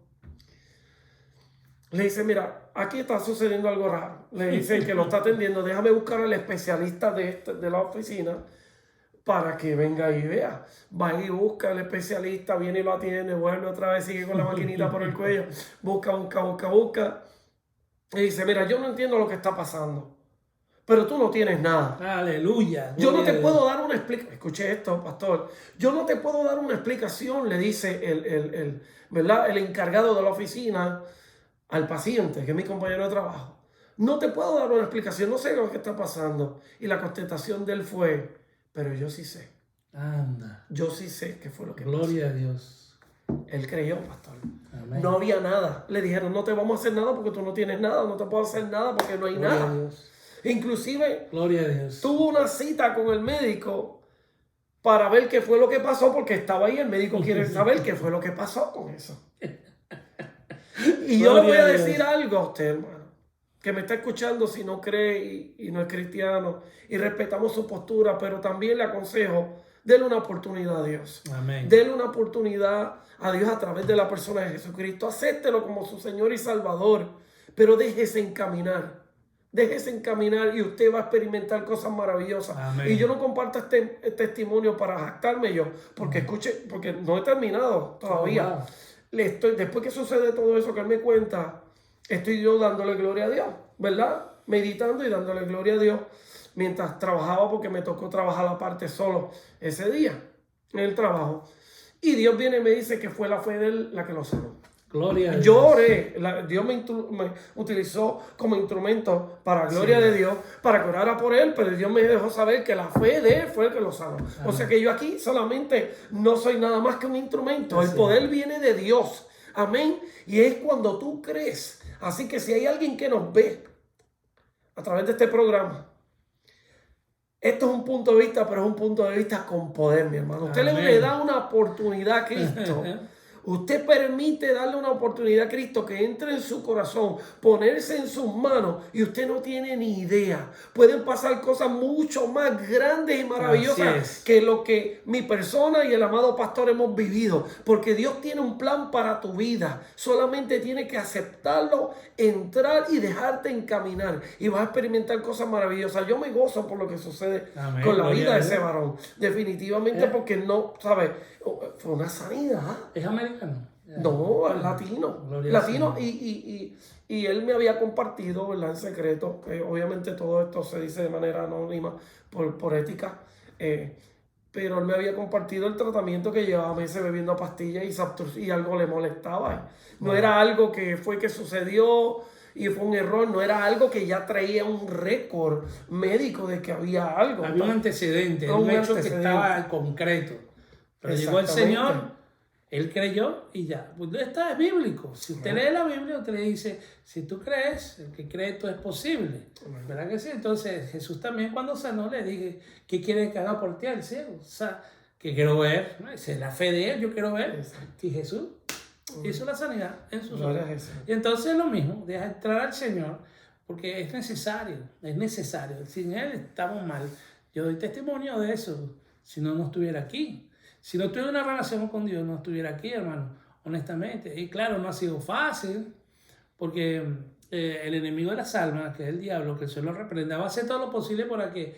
Speaker 2: Le dice, mira, aquí está sucediendo algo raro. Le dice el que lo está atendiendo, déjame buscar al especialista de la oficina para que venga y vea. Va y busca al especialista, viene y lo atiende, vuelve otra vez, sigue con la maquinita por el cuello, busca. Y dice, mira, yo no entiendo lo que está pasando, pero tú no tienes nada.
Speaker 1: Aleluya.
Speaker 2: Yo no te puedo dar una explicación. Escuche esto, pastor. Yo no te puedo dar una explicación, le dice ¿verdad? El encargado de la oficina al paciente, que es mi compañero de trabajo. No te puedo dar una explicación, no sé lo que está pasando. Y la contestación de él fue, pero yo sí sé.
Speaker 1: Anda.
Speaker 2: Yo sí sé qué fue lo que
Speaker 1: pasó. Gloria a Dios.
Speaker 2: Él creyó, pastor.
Speaker 1: Amén.
Speaker 2: No había nada. Le dijeron, no te vamos a hacer nada porque tú no tienes nada. No te puedo hacer nada porque no hay
Speaker 1: Gloria
Speaker 2: nada.
Speaker 1: A Dios.
Speaker 2: Inclusive,
Speaker 1: Gloria a Dios.
Speaker 2: Tuvo una cita con el médico para ver qué fue lo que pasó porque estaba ahí. El médico quiere saber qué fue lo que pasó con eso. Y yo le voy a decir algo a usted, hermano, que me está escuchando, si no cree y no es cristiano, y respetamos su postura, pero también le aconsejo, denle una oportunidad a Dios.
Speaker 1: Amén.
Speaker 2: Denle una oportunidad a Dios a través de la persona de Jesucristo. Acéptelo como su Señor y Salvador, pero déjese encaminar. Déjese encaminar y usted va a experimentar cosas maravillosas.
Speaker 1: Amén.
Speaker 2: Y yo no comparto este testimonio para jactarme yo, porque porque no he terminado todavía.
Speaker 1: Wow.
Speaker 2: Después que sucede todo eso que él me cuenta, estoy yo dándole gloria a Dios, ¿verdad? Meditando y dándole gloria a Dios. mientras trabajaba, porque me tocó trabajar aparte solo ese día en el trabajo. Y Dios viene y me dice que fue la fe de él la que lo sanó.
Speaker 1: Gloria a Dios.
Speaker 2: Yo oré, Dios me utilizó como instrumento para gloria de Dios, para que orara por él, pero Dios me dejó saber que la fe de él fue el que lo sanó. Amén. O sea que yo aquí solamente no soy nada más que un instrumento. El poder viene de Dios. Amén. Y es cuando tú crees. Así que si hay alguien que nos ve a través de este programa, esto es un punto de vista, pero es un punto de vista con poder, mi hermano. Usted le da una oportunidad a Cristo. Usted permite darle una oportunidad a Cristo que entre en su corazón, ponerse en sus manos y usted no tiene ni idea. Pueden pasar cosas mucho más grandes y maravillosas que lo que mi persona y el amado pastor hemos vivido. Porque Dios tiene un plan para tu vida. Solamente tienes que aceptarlo, entrar y dejarte encaminar. Y vas a experimentar cosas maravillosas. Yo me gozo por lo que sucede con la vida de ese varón. Definitivamente porque no, ¿sabes? Fue una sanidad.
Speaker 1: ¿Es americano?
Speaker 2: No, latino. Latino y él me había compartido, ¿verdad? En secreto. Obviamente todo esto se dice de manera anónima por ética. Pero él me había compartido el tratamiento que llevaba meses bebiendo pastillas y algo le molestaba. No era algo que sucedió y fue un error, no era algo que ya traía un récord médico de que había algo.
Speaker 1: Había un antecedente, un hecho que estaba concreto. Pero llegó el Señor, él creyó y ya. Pues esto es bíblico. Si usted lee la Biblia, usted le dice, si tú crees, el que cree esto es posible. ¿Verdad que sí? Entonces Jesús también cuando sanó le dije, ¿qué quiere que haga por ti al cielo? O sea, que quiero ver, ¿no? Esa es la fe de él, yo quiero ver. Y Jesús hizo la sanidad en sus ojos. Y entonces lo mismo, deja entrar al Señor, porque es necesario. Sin él estamos mal. Yo doy testimonio de eso, si no estuviera aquí. Si no tuviera una relación con Dios, no estuviera aquí, hermano, honestamente. Y claro, no ha sido fácil, porque el enemigo de las almas, que es el diablo, que el Señor lo reprenda, va a hacer todo lo posible para que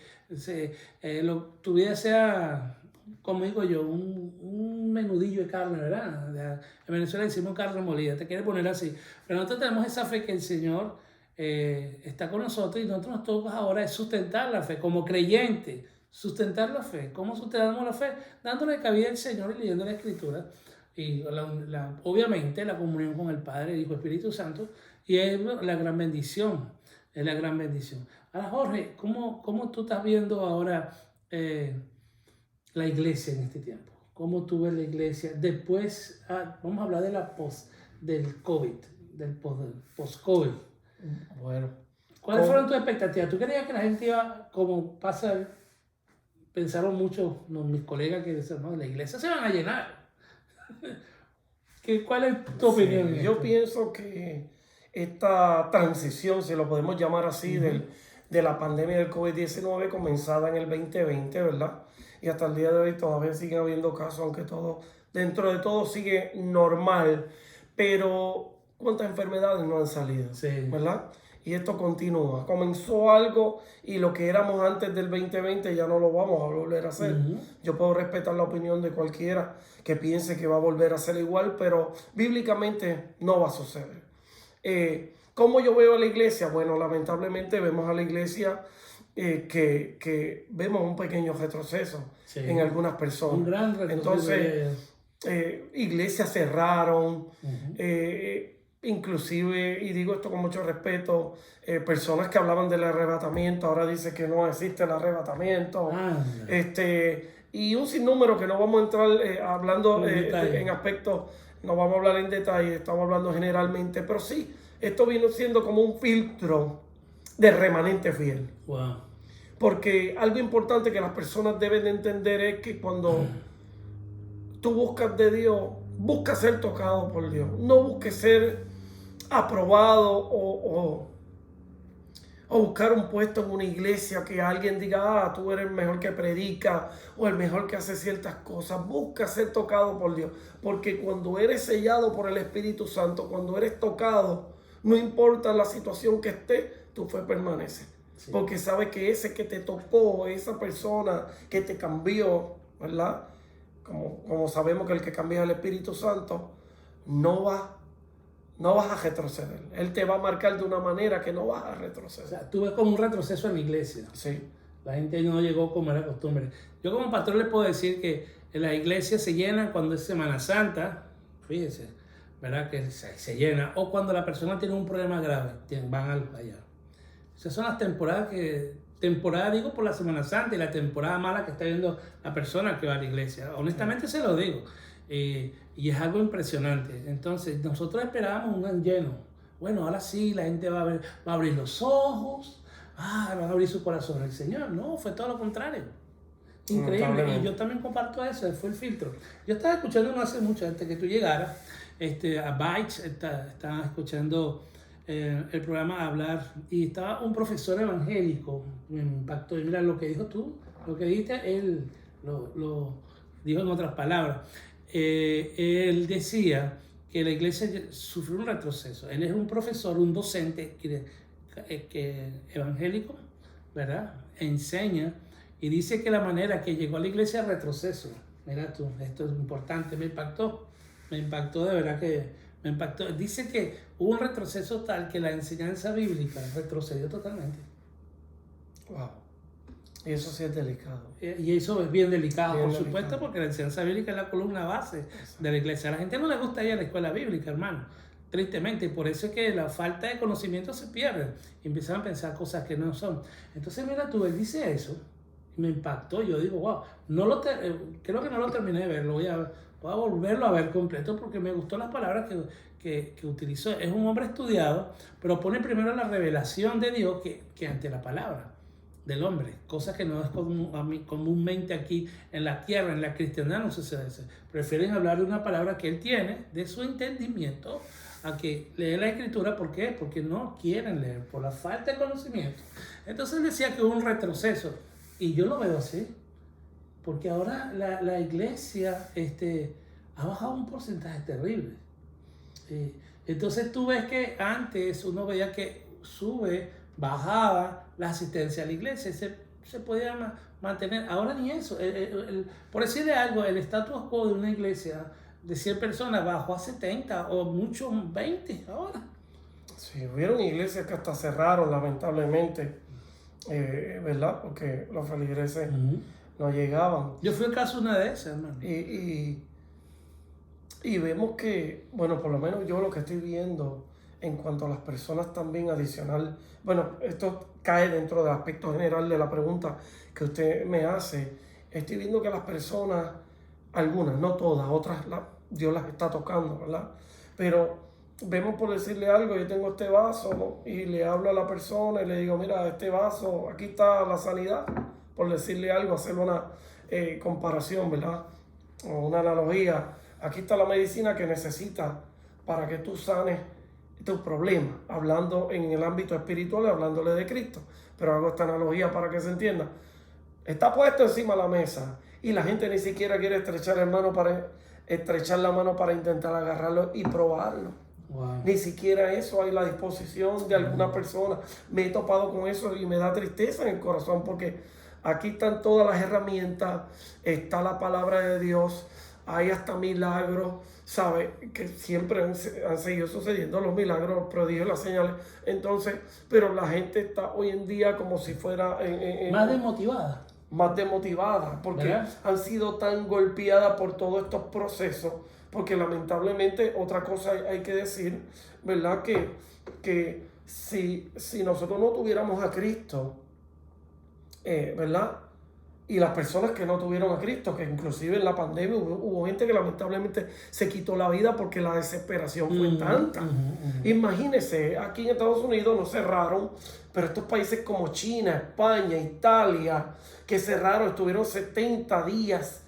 Speaker 1: tu vida sea, como digo yo, un menudillo de carne, ¿verdad? En Venezuela decimos carne molida, te quiere poner así. Pero nosotros tenemos esa fe que el Señor está con nosotros y nosotros nos toca ahora es sustentar la fe como creyente. Sustentar la fe. ¿Cómo sustentamos la fe? Dándole cabida al Señor y leyendo la Escritura. Y obviamente la comunión con el Padre, Hijo, Espíritu Santo. Y es la gran bendición. Es la gran bendición. Ahora, Jorge, ¿cómo tú estás viendo ahora la iglesia en este tiempo? ¿Cómo tú ves la iglesia después? Vamos a hablar del COVID, del post-COVID.
Speaker 2: Bueno.
Speaker 1: ¿Cuáles fueron tus expectativas? ¿Tú creías que la gente iba, como pasa... Pensaron mucho mis colegas que decían, no, la iglesia se van a llenar? ¿Cuál es tu opinión?
Speaker 2: Yo pienso que esta transición, si lo podemos llamar así, de la pandemia del COVID-19 comenzada en el 2020, ¿verdad? Y hasta el día de hoy todavía siguen habiendo casos, aunque todo, dentro de todo sigue normal, pero ¿cuántas enfermedades no han salido? ¿Verdad? Y esto continúa. Comenzó algo y lo que éramos antes del 2020 ya no lo vamos a volver a hacer. Yo puedo respetar la opinión de cualquiera que piense que va a volver a ser igual, pero bíblicamente no va a suceder. ¿Cómo yo veo a la iglesia? Bueno, lamentablemente vemos a la iglesia que vemos un pequeño retroceso en algunas personas.
Speaker 1: Un gran retroceso.
Speaker 2: Entonces, iglesias cerraron. Inclusive, y digo esto con mucho respeto, personas que hablaban del arrebatamiento ahora dicen que no existe el arrebatamiento. Y un sinnúmero que no vamos a entrar hablando en aspectos, no vamos a hablar en detalle, estamos hablando generalmente, pero sí, esto vino siendo como un filtro de remanente fiel.
Speaker 1: Wow.
Speaker 2: Porque algo importante que las personas deben de entender es que cuando tú buscas de Dios, busca ser tocado por Dios, no busques ser aprobado o buscar un puesto en una iglesia que alguien diga, tú eres el mejor que predica o el mejor que hace ciertas cosas. Busca ser tocado por Dios, porque cuando eres sellado por el Espíritu Santo, cuando eres tocado, no importa la situación que esté, tu fe permanece. Porque sabes que ese que te tocó, esa persona que te cambió, ¿verdad? Como sabemos que el que cambia es el Espíritu Santo, no vas a retroceder. Él te va a marcar de una manera que no vas a retroceder.
Speaker 1: O sea, tú ves como un retroceso en la iglesia.
Speaker 2: Sí.
Speaker 1: La gente no llegó como era costumbre. Yo como pastor les puedo decir que en las iglesias se llenan cuando es Semana Santa, fíjense, ¿verdad? Que se llena. O cuando la persona tiene un problema grave, van allá. Esas son las temporadas temporada digo por la Semana Santa y la temporada mala que está viendo la persona que va a la iglesia. Honestamente se lo digo. Y es algo impresionante. Entonces nosotros esperábamos un año lleno. Bueno, ahora sí, la gente va a abrir los ojos, va a abrir su corazón al Señor. No, fue todo lo contrario. Increíble. Y yo también comparto eso, fue el filtro. Yo estaba escuchando no hace mucho, antes que tú llegaras, a Bytes, estaba escuchando el programa hablar y estaba un profesor evangélico, me impactó. Y mira, lo que dijo tú, lo que dijiste, él lo dijo en otras palabras. Él decía que la iglesia sufrió un retroceso. Él es un profesor, un docente que evangélico, ¿verdad? Enseña y dice que la manera que llegó a la iglesia es retroceso. Mira tú, esto es importante, me impactó de verdad que me impactó. Dice que hubo un retroceso tal que la enseñanza bíblica retrocedió totalmente.
Speaker 2: Wow. Y eso sí es delicado.
Speaker 1: Y eso es bien delicado,
Speaker 2: Bien
Speaker 1: por
Speaker 2: delicado.
Speaker 1: supuesto, porque la enseñanza bíblica es la columna base de la iglesia. A la gente no le gusta ir a la escuela bíblica, hermano, tristemente, y por eso es que la falta de conocimiento se pierde y empiezan a pensar cosas que no son. Entonces, mira tú, él dice eso, y me impactó. Yo digo, wow, creo que no lo terminé de ver, voy a volverlo a ver completo porque me gustó las palabras que utilizó. Es un hombre estudiado, pero pone primero la revelación de Dios que ante la palabra del hombre, cosa que no es comúnmente aquí en la tierra, en la cristiandad no sucede eso. Prefieren hablar de una palabra que él tiene, de su entendimiento, a que leer la escritura. ¿Por qué? Porque no quieren leer, por la falta de conocimiento. Entonces él decía que hubo un retroceso, y yo lo veo así, porque ahora la iglesia ha bajado un porcentaje terrible. Entonces tú ves que antes uno veía que bajaba la asistencia a la iglesia, se podía mantener. Ahora ni eso. Por decirle algo, el status quo de una iglesia de 100 personas bajó a 70 o mucho 20 ahora.
Speaker 2: Sí, hubieron iglesias que hasta cerraron, lamentablemente, ¿verdad? Porque los feligreses no llegaban.
Speaker 1: Yo fui el caso de una de esas, hermano.
Speaker 2: Y vemos que, bueno, por lo menos yo lo que estoy viendo en cuanto a las personas también adicional, bueno, esto cae dentro del aspecto general de la pregunta que usted me hace. Estoy viendo que las personas, algunas, no todas, otras Dios las está tocando, ¿verdad? Pero vemos, por decirle algo, yo tengo este vaso, ¿no? Y le hablo a la persona y le digo, mira, este vaso, aquí está la sanidad, por decirle algo, hacer una comparación, ¿verdad? O una analogía. Aquí está la medicina que necesitas para que tú sanes tus problemas, hablando en el ámbito espiritual, hablándole de Cristo. Pero hago esta analogía para que se entienda. Está puesto encima de la mesa y la gente ni siquiera quiere estrechar la mano para intentar agarrarlo y probarlo.
Speaker 1: Wow.
Speaker 2: Ni siquiera eso hay a la disposición de alguna persona. Me he topado con eso y me da tristeza en el corazón porque aquí están todas las herramientas, está la palabra de Dios, hay hasta milagros, ¿sabe? Que siempre han seguido sucediendo los milagros, los prodigios, las señales. Entonces, pero la gente está hoy en día como si fuera
Speaker 1: más desmotivada.
Speaker 2: Más desmotivada, porque
Speaker 1: ¿verdad?
Speaker 2: Han sido tan golpeadas por todos estos procesos, porque lamentablemente otra cosa hay que decir, ¿verdad? Que si nosotros no tuviéramos a Cristo, ¿verdad? Y las personas que no tuvieron a Cristo, que inclusive en la pandemia hubo gente que lamentablemente se quitó la vida porque la desesperación fue tanta. Imagínense, aquí en Estados Unidos no cerraron, pero estos países como China, España, Italia, que cerraron, estuvieron 70 días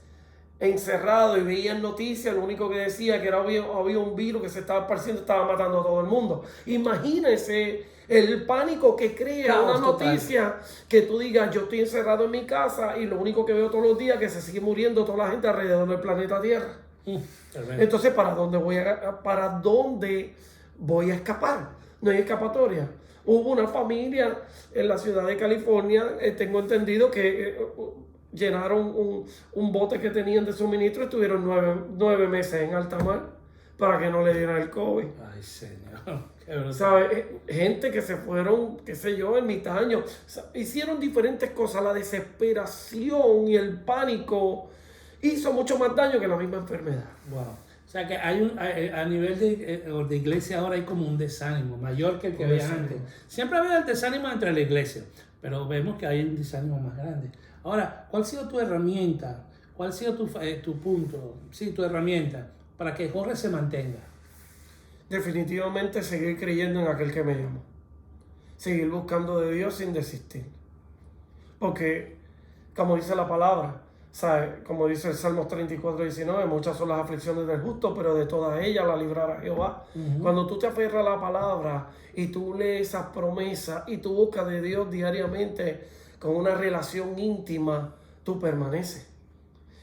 Speaker 2: encerrados y veían noticias, lo único que decía que había un virus que se estaba esparciendo, estaba matando a todo el mundo. Imagínense el pánico que crea una noticia que tú digas, yo estoy encerrado en mi casa y lo único que veo todos los días es que se sigue muriendo toda la gente alrededor del planeta Tierra. Entonces, ¿para dónde voy a escapar? No hay escapatoria. Hubo una familia en la ciudad de California, tengo entendido que llenaron un bote que tenían de suministro y estuvieron 9 meses en alta mar para que no le dieran el COVID.
Speaker 1: Ay, Señor. Qué brutal.
Speaker 2: ¿Sabes? Gente que se fueron, qué sé yo, ermitaños, hicieron diferentes cosas. La desesperación y el pánico hizo mucho más daño que la misma enfermedad.
Speaker 1: Wow. O sea que a nivel de iglesia ahora hay como un desánimo mayor que el que había antes. Siempre había el desánimo entre la iglesia, pero vemos que hay un desánimo más grande. Ahora, ¿cuál ha sido tu herramienta? ¿Cuál ha sido tu punto? Sí, tu herramienta para que Jorge se mantenga.
Speaker 2: Definitivamente seguir creyendo en aquel que me llamó. Seguir buscando de Dios sin desistir. Porque, como dice la palabra, ¿sabe? Como dice el Salmo 34:19, muchas son las aflicciones del justo, pero de todas ellas la librará Jehová. Cuando tú te aferras a la palabra y tú lees esas promesas y tú buscas de Dios diariamente con una relación íntima, tú permaneces.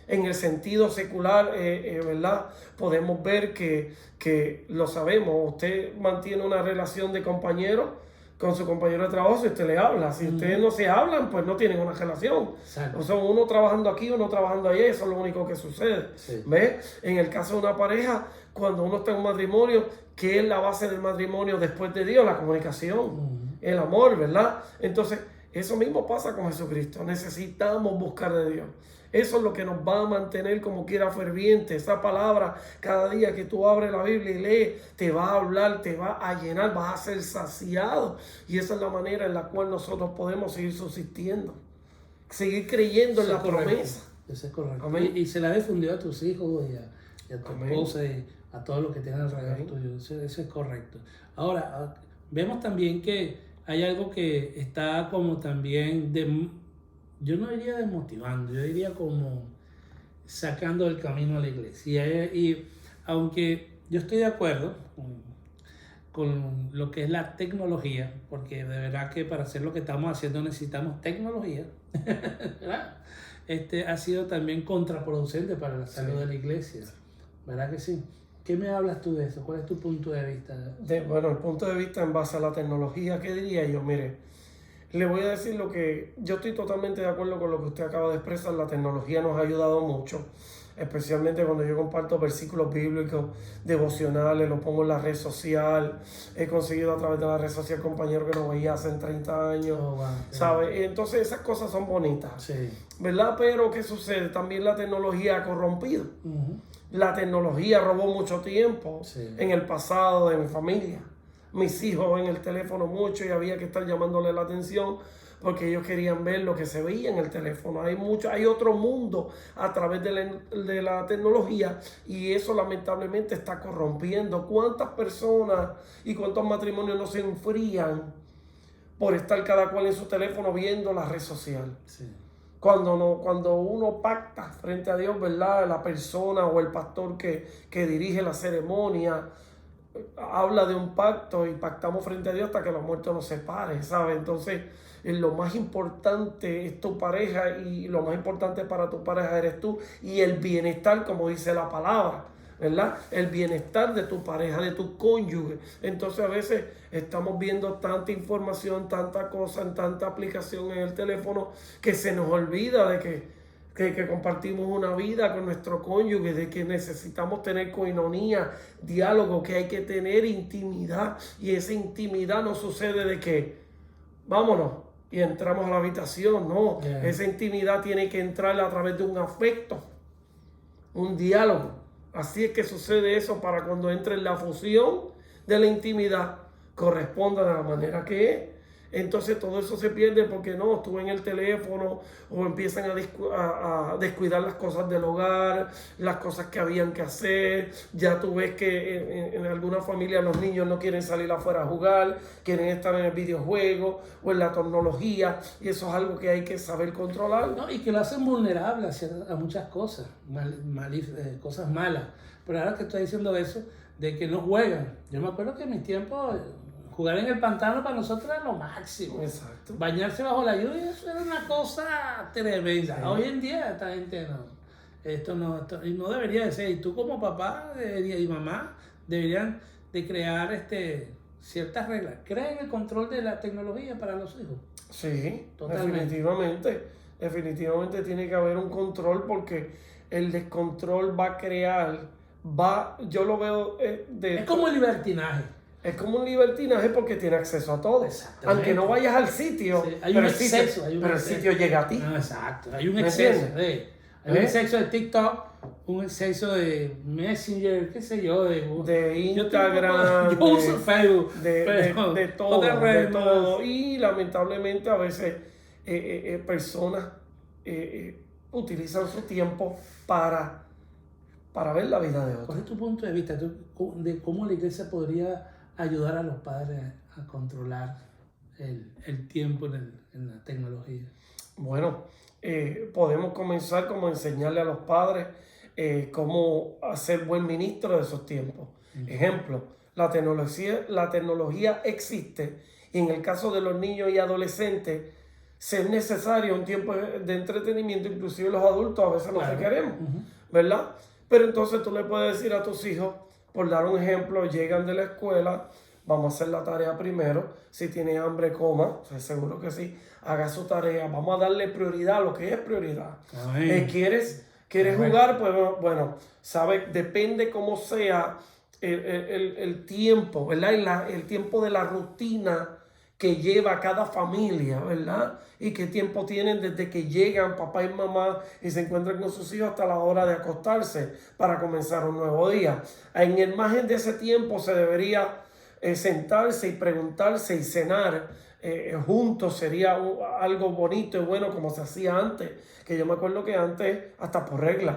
Speaker 2: En el sentido secular, ¿verdad? Podemos ver que lo sabemos. Usted mantiene una relación de compañero con su compañero de trabajo si usted le habla. Si ustedes no se hablan, pues no tienen una relación. O sea, uno trabajando aquí, uno trabajando allá, eso es lo único que sucede. Sí. ¿Ves? En el caso de una pareja, cuando uno está en un matrimonio, ¿qué es la base del matrimonio después de Dios? La comunicación, el amor, ¿verdad? Entonces, eso mismo pasa con Jesucristo. Necesitamos buscar de Dios. Eso es lo que nos va a mantener como quiera ferviente. Esa palabra, cada día que tú abres la Biblia y lees, te va a hablar, te va a llenar, vas a ser saciado. Y esa es la manera en la cual nosotros podemos seguir subsistiendo. Seguir creyendo en la promesa.
Speaker 1: Eso es correcto. Amén. Y se la ha difundido a tus hijos y a tu esposa y a todos los que tienen alrededor tuyo. Eso es correcto. Ahora, vemos también que hay algo que está como también yo no diría desmotivando, yo diría como sacando del camino a la iglesia. Y aunque yo estoy de acuerdo con lo que es la tecnología, porque de verdad que para hacer lo que estamos haciendo necesitamos tecnología, ¿verdad? Ha sido también contraproducente para la salud de la iglesia, ¿verdad que sí? ¿Qué me hablas tú de eso? ¿Cuál es tu punto de vista?
Speaker 2: Bueno, el punto de vista en base a la tecnología, ¿qué diría yo? Mire, le voy a decir lo que yo estoy totalmente de acuerdo con lo que usted acaba de expresar. La tecnología nos ha ayudado mucho, especialmente cuando yo comparto versículos bíblicos, devocionales, lo pongo en la red social. He conseguido a través de la red social compañeros que no veía hace 30 años, ¿sabes? Entonces esas cosas son bonitas, sí, ¿verdad? Pero ¿qué sucede? También la tecnología ha corrompido. La tecnología robó mucho tiempo en el pasado de mi familia. Mis hijos ven el teléfono mucho y había que estar llamándole la atención porque ellos querían ver lo que se veía en el teléfono. Hay otro mundo a través de la tecnología y eso lamentablemente está corrompiendo. ¿Cuántas personas y cuántos matrimonios no se enfrían por estar cada cual en su teléfono viendo la red social? Sí. Cuando uno pacta frente a Dios, ¿verdad? La persona o el pastor que dirige la ceremonia habla de un pacto y pactamos frente a Dios hasta que la muerte nos separe, ¿sabes? Entonces, lo más importante es tu pareja y lo más importante para tu pareja eres tú y el bienestar, como dice la palabra, ¿verdad? El bienestar de tu pareja, de tu cónyuge. Entonces, a veces estamos viendo tanta información, tanta cosa, en tanta aplicación en el teléfono que se nos olvida de que compartimos una vida con nuestro cónyuge, de que necesitamos tener coinonía, diálogo, que hay que tener intimidad. Y esa intimidad no sucede de que vámonos y entramos a la habitación, no. Esa intimidad tiene que entrar a través de un afecto, un diálogo. Así es que sucede eso para cuando entre en la fusión de la intimidad, corresponda de la manera que es. Entonces todo eso se pierde porque no, estuve en el teléfono o empiezan a descuidar las cosas del hogar, las cosas que habían que hacer. Ya tú ves que en alguna familia los niños no quieren salir afuera a jugar, quieren estar en el videojuego o en la tecnología y eso es algo que hay que saber controlar.
Speaker 1: No, y que lo hacen vulnerable a muchas cosas, cosas malas. Pero ahora que estoy diciendo eso, de que no juegan. Yo me acuerdo que en mis tiempos jugar en el pantano para nosotros era lo máximo. Exacto. Bañarse bajo la lluvia, eso era una cosa tremenda. Sí. Hoy en día esta gente esto no debería de ser. Y tú como papá y mamá deberían de crear ciertas reglas. ¿Creen el control de la tecnología para los hijos?
Speaker 2: Sí, totalmente. Definitivamente tiene que haber un control porque el descontrol va a crear yo lo veo
Speaker 1: Es como el libertinaje.
Speaker 2: Es como un libertinaje porque tiene acceso a todo. Aunque no vayas al sitio,
Speaker 1: sí, hay un exceso.
Speaker 2: Pero el sitio llega a ti.
Speaker 1: Ah, exacto, hay un exceso. Hay un exceso de TikTok, un exceso de Messenger, qué sé yo,
Speaker 2: de Instagram,
Speaker 1: yo uso Facebook,
Speaker 2: de todo. Y lamentablemente a veces personas utilizan su tiempo para ver la vida de otros.
Speaker 1: ¿Cuál es tu punto de vista de cómo la iglesia podría ayudar a los padres a controlar el tiempo en la tecnología?
Speaker 2: Bueno, podemos comenzar como enseñarle a los padres cómo hacer buen ministro de esos tiempos. Ejemplo, la tecnología existe y en el caso de los niños y adolescentes es necesario un tiempo de entretenimiento, inclusive los adultos a veces no queremos, ¿verdad? Pero entonces tú le puedes decir a tus hijos, por dar un ejemplo, llegan de la escuela, vamos a hacer la tarea primero, si tiene hambre coma, seguro que sí, haga su tarea, vamos a darle prioridad a lo que es prioridad. ¿Quieres jugar? Pues bueno, ¿sabes? Depende cómo sea el tiempo, ¿verdad? El tiempo de la rutina que lleva cada familia, ¿verdad? Y qué tiempo tienen desde que llegan papá y mamá y se encuentran con sus hijos hasta la hora de acostarse para comenzar un nuevo día. En el margen de ese tiempo se debería sentarse y preguntarse y cenar juntos. Sería algo bonito y bueno como se hacía antes, que yo me acuerdo que antes hasta por regla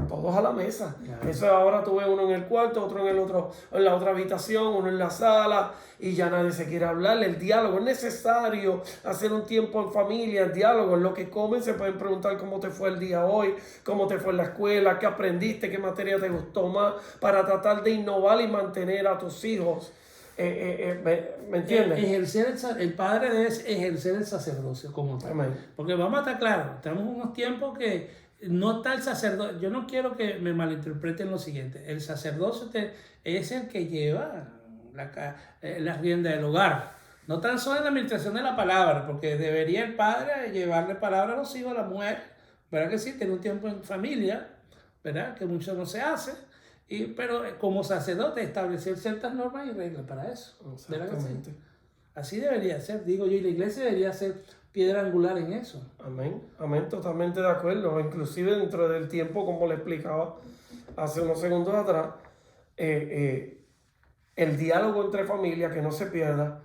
Speaker 2: todos a la mesa. Claro. Eso ahora tú ves uno en el cuarto, otro en la otra habitación, uno en la sala y ya nadie se quiere hablar. El diálogo es necesario, hacer un tiempo en familia, el diálogo, en lo que comen se pueden preguntar cómo te fue el día hoy, cómo te fue en la escuela, qué aprendiste, qué materia te gustó más, para tratar de innovar y mantener a tus hijos. ¿Me entiendes?
Speaker 1: El padre debe ejercer el sacerdocio como tal.
Speaker 2: Amén.
Speaker 1: Porque vamos a estar claros, estamos en unos tiempos que no está el sacerdocio. Yo no quiero que me malinterpreten lo siguiente. El sacerdocio es el que lleva la rienda del hogar. No tan solo en la administración de la palabra, porque debería el padre llevarle palabra a los hijos, a la mujer, ¿verdad que sí? Tener un tiempo en familia, ¿verdad? Que mucho no se hace. Pero como sacerdote establecer ciertas normas y reglas para eso.
Speaker 2: Exactamente.
Speaker 1: Así debería ser, digo yo, y la iglesia debería ser piedra angular en eso.
Speaker 2: Amén, amén, totalmente de acuerdo. Inclusive dentro del tiempo, como le explicaba hace unos segundos atrás, el diálogo entre familias, que no se pierda.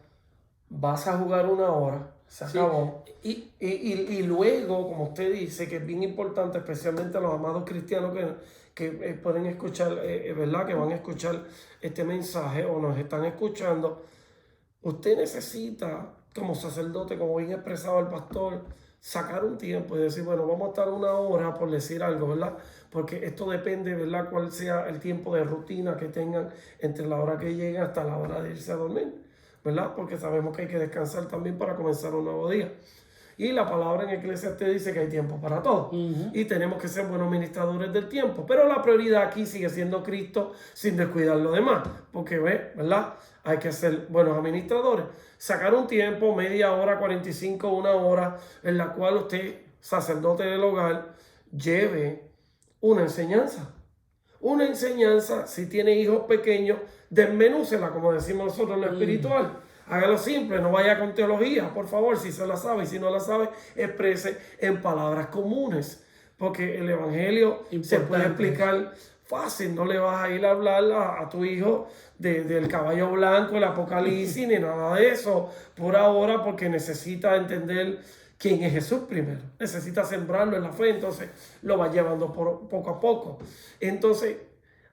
Speaker 2: Vas a jugar 1 hora, se acabó. Sí. Y luego, como usted dice, que es bien importante, especialmente a los amados cristianos que pueden escuchar, ¿verdad? Que van a escuchar este mensaje o nos están escuchando. Usted necesita, como sacerdote, como bien expresado el pastor, sacar un tiempo y decir, bueno, vamos a estar 1 hora por decir algo, ¿verdad? Porque esto depende, ¿verdad? Cuál sea el tiempo de rutina que tengan entre la hora que lleguen hasta la hora de irse a dormir, ¿verdad? Porque sabemos que hay que descansar también para comenzar un nuevo día. Y la palabra en Eclesiastés dice que hay tiempo para todo. Y tenemos que ser buenos ministradores del tiempo. Pero la prioridad aquí sigue siendo Cristo sin descuidar lo demás. Porque, ¿verdad? Hay que ser buenos administradores. Sacar un tiempo, media hora, 45, 1 hora, en la cual usted, sacerdote del hogar, lleve una enseñanza. Una enseñanza, si tiene hijos pequeños, desmenúcela, como decimos nosotros en lo espiritual. Hágalo simple, no vaya con teología, por favor, si se la sabe, y si no la sabe, exprese en palabras comunes, porque el evangelio se puede explicar fácil. No le vas a ir a hablar a tu hijo del caballo blanco, el apocalipsis, ni nada de eso, por ahora, porque necesita entender quién es Jesús primero, necesita sembrarlo en la fe, entonces lo va llevando poco a poco. Entonces,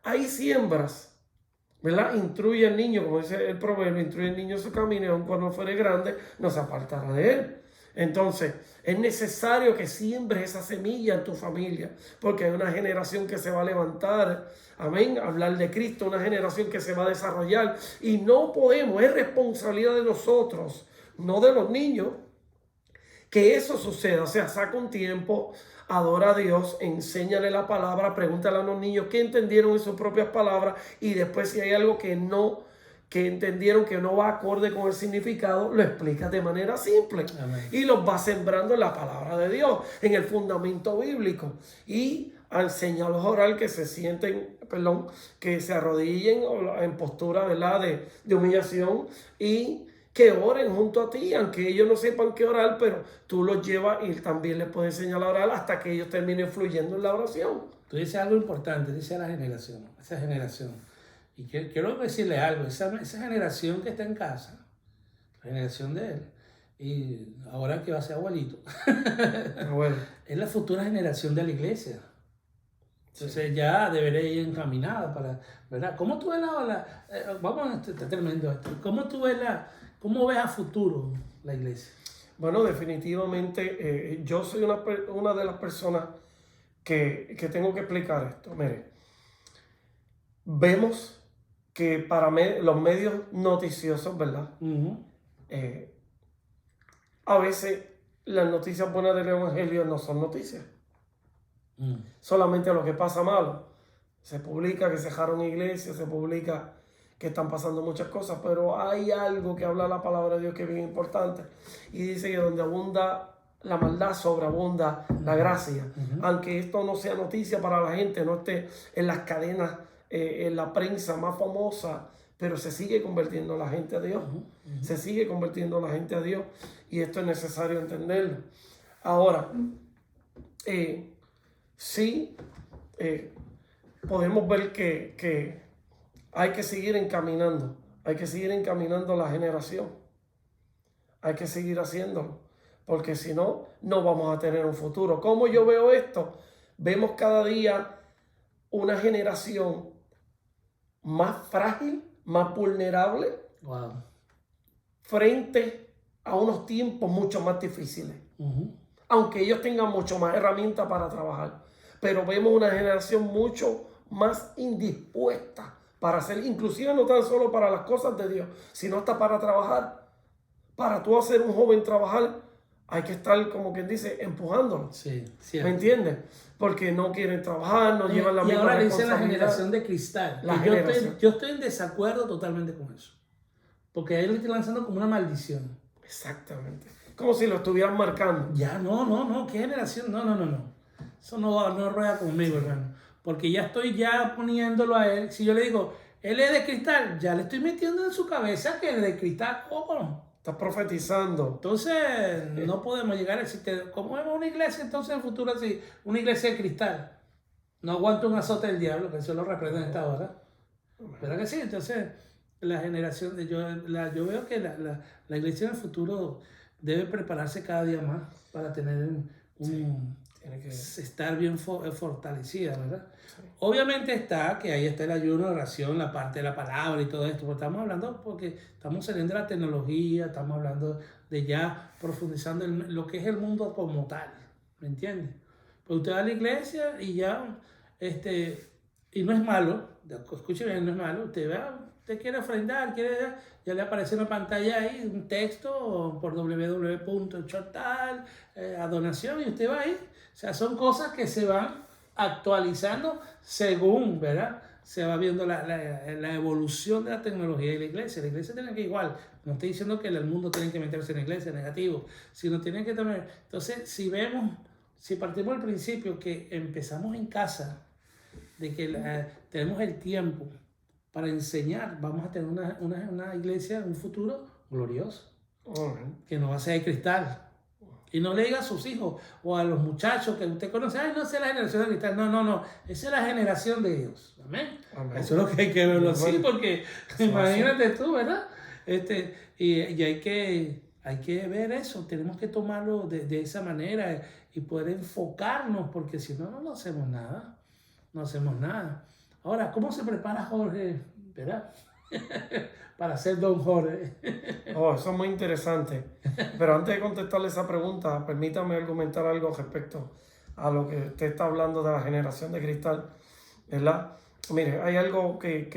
Speaker 2: hay siembras, ¿verdad? Instruye al niño, como dice el proverbio, instruye al niño en su camino y aun cuando fuere grande, no se apartará de él. Entonces, es necesario que siembres esa semilla en tu familia, porque hay una generación que se va a levantar, amén, hablar de Cristo, una generación que se va a desarrollar, y no podemos, es responsabilidad de nosotros, no de los niños, que eso suceda. O sea, saca un tiempo, adora a Dios, enséñale la palabra, pregúntale a los niños qué entendieron en sus propias palabras, y después si hay algo que entendieron que no va acorde con el significado, lo explicas de manera simple. Amén. Y los vas sembrando en la palabra de Dios, en el fundamento bíblico. Y a enseñarlos a orar, que se sienten, perdón, que se arrodillen en postura, ¿verdad?, de humillación y que oren junto a ti, aunque ellos no sepan qué orar, pero tú los llevas y también les puedes enseñar a orar hasta que ellos terminen fluyendo en la oración.
Speaker 1: Tú dices algo importante, dice la generación, esa generación. Y quiero decirle algo, esa generación que está en casa, la generación de él, y ahora que va a ser abuelito,
Speaker 2: Bueno,
Speaker 1: es la futura generación de la iglesia. Entonces ya debería ir encaminada para, ¿verdad? ¿Cómo tú ves vamos, está tremendo esto, cómo ves a futuro la iglesia?
Speaker 2: bueno, definitivamente yo soy una de las personas que tengo que explicar esto. Mire, vemos que para los medios noticiosos, ¿verdad? Eh, a veces las noticias buenas del Evangelio no son noticias. Solamente lo que pasa malo. Se publica que cejaron iglesias, se publica que están pasando muchas cosas, pero hay algo que habla la palabra de Dios que es bien importante. Y dice que donde abunda la maldad, sobreabunda la gracia. Aunque esto no sea noticia para la gente, no esté en las cadenas, en la prensa más famosa, pero se sigue convirtiendo la gente a Dios. Se sigue convirtiendo la gente a Dios. Y esto es necesario entenderlo. Ahora, sí, podemos ver que hay que seguir encaminando. Hay que seguir encaminando la generación. Hay que seguir haciéndolo. Porque si no, no vamos a tener un futuro. ¿Cómo yo veo esto? Vemos cada día una generación más frágil, más vulnerable,
Speaker 1: Wow.
Speaker 2: frente a unos tiempos mucho más difíciles. Aunque ellos tengan mucho más herramientas para trabajar. Pero vemos una generación mucho más indispuesta para hacer, inclusive no tan solo para las cosas de Dios, sino hasta para trabajar. Para tú hacer un joven trabajar, hay que estar, como quien dice, empujándolo.
Speaker 1: Sí,
Speaker 2: ¿Me entiendes? Porque no quieren trabajar, no llevan la misma
Speaker 1: responsabilidad. Y ahora dice la generación de cristal. Yo estoy en desacuerdo totalmente con eso. Porque a él le estoy lanzando como una maldición.
Speaker 2: Exactamente. Como si lo estuvieran marcando.
Speaker 1: Ya, no. ¿Qué generación? No. Eso no rueda conmigo, hermano. Porque ya estoy poniéndolo a él. Si yo le digo, él es de cristal, ya le estoy metiendo en su cabeza que él es de cristal. ¿Cómo?
Speaker 2: Estás profetizando.
Speaker 1: Entonces, no podemos llegar a decir, ¿cómo vemos una iglesia entonces en el futuro así? Una iglesia de cristal. No aguanta un azote del diablo, que eso lo reprende en esta hora. ¿Verdad que sí? Entonces, la generación, yo veo que la iglesia en el futuro debe prepararse cada día más para tener estar bien fortalecida, ¿verdad? Sí. Obviamente que ahí está el ayuno, la oración, la parte de la palabra y todo esto, pero estamos hablando porque estamos saliendo de la tecnología, estamos hablando de ya profundizando en lo que es el mundo como tal, ¿me entiendes? Pues usted va a la iglesia y ya, y no es malo, escuche bien, no es malo, usted quiere ofrendar, ya le aparece en la pantalla ahí un texto por www.chortal, a donación, y usted va ahí. O sea, son cosas que se van actualizando según, ¿verdad? Se va viendo la evolución de la tecnología y la iglesia. La iglesia tiene que igual, no estoy diciendo que el mundo tiene que meterse en la iglesia, negativo, sino tiene que también. Entonces, si partimos del principio que empezamos en casa, de que tenemos el tiempo para enseñar, vamos a tener una iglesia en un futuro glorioso, que no va a ser de cristal. Y no le diga a sus hijos o a los muchachos que usted conoce, no sé la generación de cristal. No, esa es la generación de Dios. Amén. Eso es lo que hay que verlo así, porque imagínate tú, ¿verdad? Y hay que ver eso, tenemos que tomarlo de esa manera y poder enfocarnos, porque si no, no hacemos nada. No hacemos nada. Ahora, ¿cómo se prepara Jorge, verdad? Para ser don Jorge?
Speaker 2: Eso es muy interesante. Pero antes de contestarle esa pregunta, permítame argumentar algo respecto a lo que usted está hablando de la generación de cristal, ¿verdad? Mire, hay algo que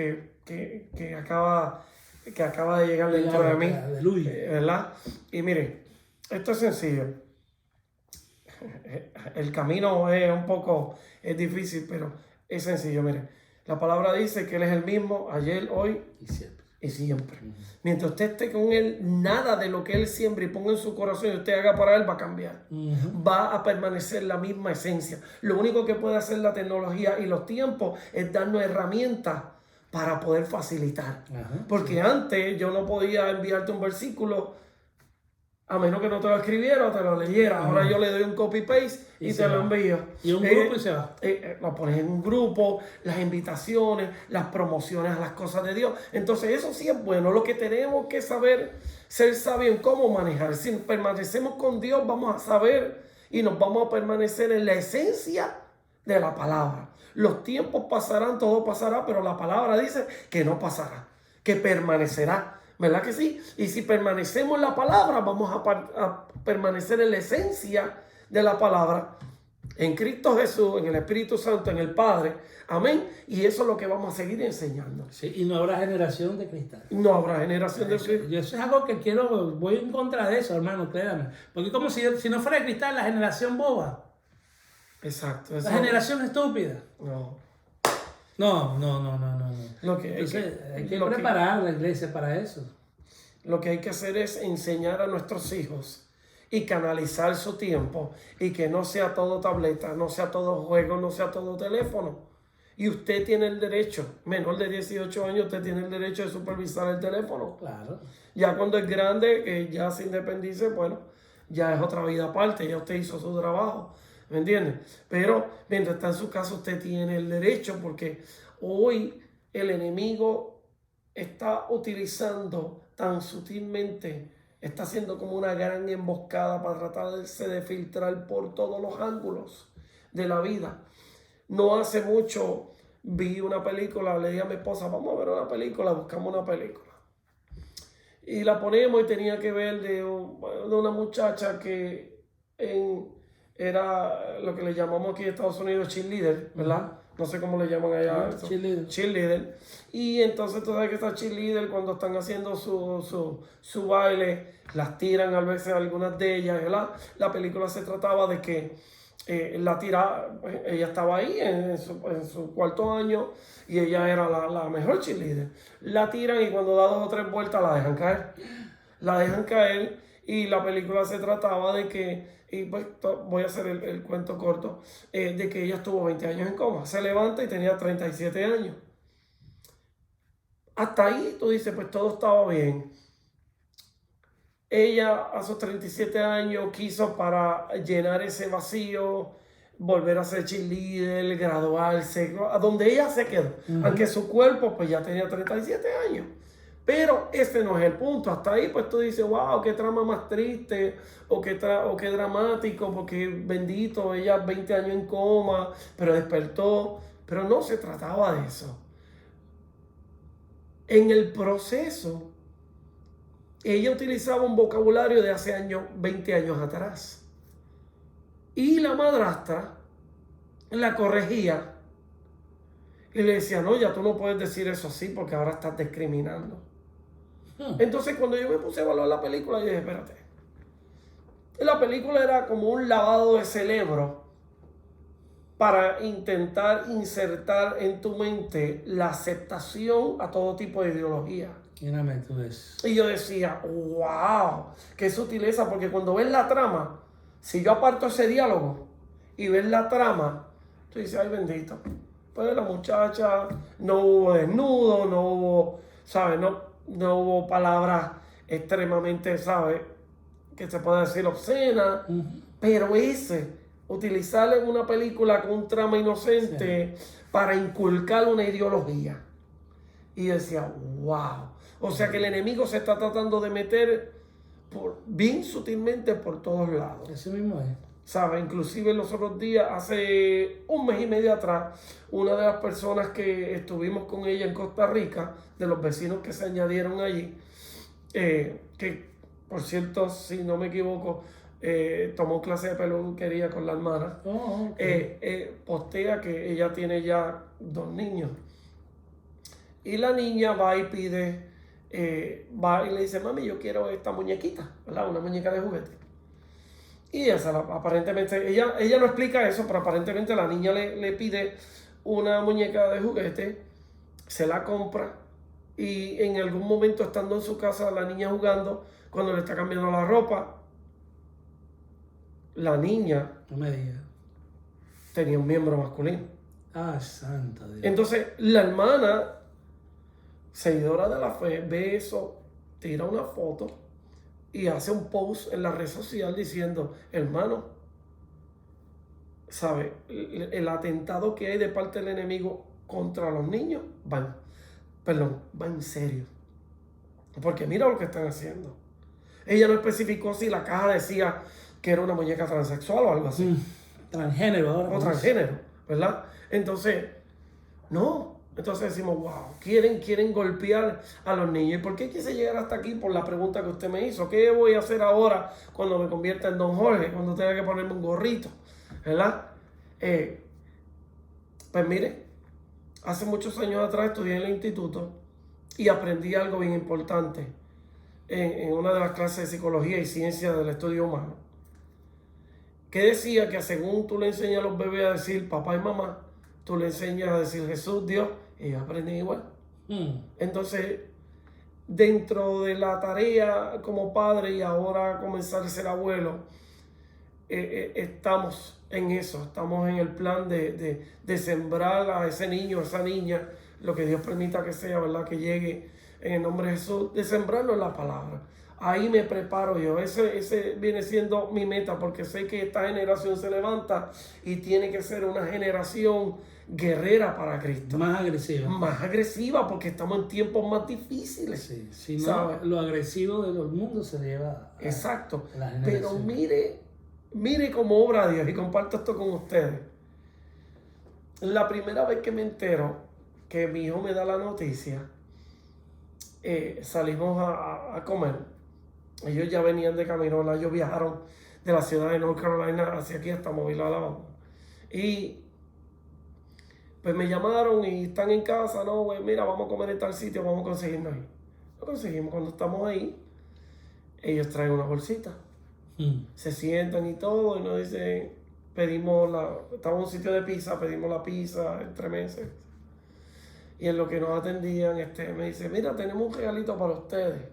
Speaker 2: acaba de llegar dentro de mí, ¿verdad? Y mire, esto es sencillo. El camino es difícil, pero es sencillo. Mire, la palabra dice que Él es el mismo ayer, hoy y siempre. Mientras usted esté con Él, nada de lo que Él siembra y ponga en su corazón y usted haga para Él va a cambiar. Va a permanecer la misma esencia. Lo único que puede hacer la tecnología y los tiempos es darnos herramientas para poder facilitar. Porque antes yo no podía enviarte un versículo a menos que no te lo escribiera o te lo leyera. Ahora yo le doy un copy-paste y te lo envío.
Speaker 1: Y un grupo y se va.
Speaker 2: Lo pones en un grupo, las invitaciones, las promociones a las cosas de Dios. Entonces eso sí es bueno. Lo que tenemos que saber, ser sabios en cómo manejar. Si permanecemos con Dios, vamos a saber y nos vamos a permanecer en la esencia de la palabra. Los tiempos pasarán, todo pasará, pero la palabra dice que no pasará, que permanecerá. ¿Verdad que sí? Y si permanecemos en la palabra, vamos a permanecer en la esencia de la palabra, en Cristo Jesús, en el Espíritu Santo, en el Padre. Amén. Y eso es lo que vamos a seguir enseñando.
Speaker 1: Sí, y no habrá generación de cristal.
Speaker 2: No habrá generación de cristal.
Speaker 1: Y eso es algo que voy en contra de eso, hermano, créame. Porque como si no fuera de cristal, la generación boba.
Speaker 2: Exacto.
Speaker 1: La generación estúpida.
Speaker 2: No.
Speaker 1: No.
Speaker 2: Entonces,
Speaker 1: hay que preparar la iglesia para eso.
Speaker 2: Lo que hay que hacer es enseñar a nuestros hijos y canalizar su tiempo y que no sea todo tableta, no sea todo juego, no sea todo teléfono. Y usted tiene el derecho, menor de 18 años, usted tiene el derecho de supervisar el teléfono.
Speaker 1: Claro.
Speaker 2: Ya cuando es grande, que ya se independice, bueno, ya es otra vida aparte, ya usted hizo su trabajo. ¿Me entiende? Pero mientras está en su casa, usted tiene el derecho, porque hoy el enemigo está utilizando tan sutilmente, está haciendo como una gran emboscada para tratar de filtrar por todos los ángulos de la vida. No hace mucho vi una película, le dije a mi esposa, vamos a ver una película, buscamos una película. Y la ponemos y tenía que ver de una muchacha que era lo que le llamamos aquí en Estados Unidos cheerleader, ¿verdad? No sé cómo le llaman allá. Cheerleader. Y entonces tú sabes que estas cheerleader cuando están haciendo su baile, las tiran a veces algunas de ellas, ¿verdad? La película se trataba de que ella estaba ahí en su cuarto año y ella era la mejor cheerleader. La tiran y cuando da 2 o 3 vueltas la dejan caer. La dejan caer y la película se trataba de que, y pues voy a hacer el cuento corto, de que ella estuvo 20 años en coma. Se levanta y tenía 37 años. Hasta ahí tú dices, pues todo estaba bien. Ella a sus 37 años quiso para llenar ese vacío, volver a ser cheerleader, graduarse, a donde ella se quedó. Aunque su cuerpo pues ya tenía 37 años. Pero ese no es el punto. Hasta ahí pues tú dices, wow, qué trama más triste o qué dramático, porque bendito, ella 20 años en coma, pero despertó. Pero no se trataba de eso. En el proceso, ella utilizaba un vocabulario de hace 20 años atrás. Y la madrastra la corregía y le decía, no, ya tú no puedes decir eso así porque ahora estás discriminando. Entonces cuando yo me puse a evaluar la película, yo dije, espérate. La película era como un lavado de cerebro para intentar insertar en tu mente la aceptación a todo tipo de ideología. Y yo decía, wow, qué sutileza, porque cuando ves la trama, si yo aparto ese diálogo y ves la trama, tú dices, ay bendito, pues la muchacha, no hubo desnudo, no hubo, ¿sabes? No hubo palabras extremadamente, ¿sabes? Que se puede decir obscena, pero utilizarle en una película con un trama inocente para inculcar una ideología. Y decía, wow. O sea que el enemigo se está tratando de meter bien sutilmente por todos lados.
Speaker 1: Eso mismo es.
Speaker 2: ¿Sabes? Inclusive los otros días, hace 1 mes y medio atrás, una de las personas que estuvimos con ella en Costa Rica, de los vecinos que se añadieron allí, que por cierto, si no me equivoco, tomó clase de peluquería con la hermana, postea que ella tiene ya 2 niños. Y la niña va y pide, va y le dice, mami, yo quiero esta muñequita, ¿verdad? Una muñeca de juguete. Y aparentemente, ella no explica eso, pero aparentemente la niña le pide una muñeca de juguete, se la compra y en algún momento estando en su casa, la niña jugando, cuando le está cambiando la ropa, la niña
Speaker 1: No me digas.
Speaker 2: tenía un miembro masculino.
Speaker 1: Ah, santo Dios.
Speaker 2: Entonces la hermana, seguidora de la fe, ve eso, tira una foto y hace un post en la red social diciendo, hermano, ¿sabe? El atentado que hay de parte del enemigo contra los niños va en serio. Porque mira lo que están haciendo. Ella no especificó si la caja decía que era una muñeca transexual o algo así.
Speaker 1: Transgénero ahora.
Speaker 2: O transgénero, ¿verdad? Entonces, no. Entonces decimos, wow, quieren golpear a los niños. ¿Y por qué quise llegar hasta aquí? Por la pregunta que usted me hizo. ¿Qué voy a hacer ahora cuando me convierta en Don Jorge? Cuando tenga que ponerme un gorrito, ¿verdad? Pues mire, hace muchos años atrás estudié en el instituto y aprendí algo bien importante en una de las clases de psicología y ciencia del estudio humano, que decía que según tú le enseñas a los bebés a decir papá y mamá, tú le enseñas a decir Jesús, Dios, y ellos aprenden igual. Entonces, dentro de la tarea como padre y ahora comenzar a ser abuelo, estamos en eso, estamos en el plan de sembrar a ese niño, a esa niña, lo que Dios permita que sea, ¿verdad? Que llegue en el nombre de Jesús, de sembrarlo en la palabra. Ahí me preparo yo, ese viene siendo mi meta, porque sé que esta generación se levanta y tiene que ser una generación guerrera para Cristo.
Speaker 1: Más agresiva.
Speaker 2: Más agresiva, porque estamos en tiempos más difíciles.
Speaker 1: Sí, si no,
Speaker 2: ¿sabes?
Speaker 1: lo agresivo de los mundos se lleva a,
Speaker 2: exacto.
Speaker 1: A la generación.
Speaker 2: Pero mire cómo obra Dios, y comparto esto con ustedes. La primera vez que me entero que mi hijo me da la noticia, salimos a comer. Ellos ya venían de camino, ellos viajaron de la ciudad de North Carolina hacia aquí hasta Mobile, Alabama. Y pues me llamaron y están en casa, no, güey, mira, vamos a comer en tal sitio, vamos a conseguirnos ahí. Lo conseguimos. Cuando estamos ahí, ellos traen una bolsita. Se sientan y todo, y nos dicen, estamos en un sitio de pizza, pedimos la pizza entre meses. Y en lo que nos atendían, me dice, mira, tenemos un regalito para ustedes.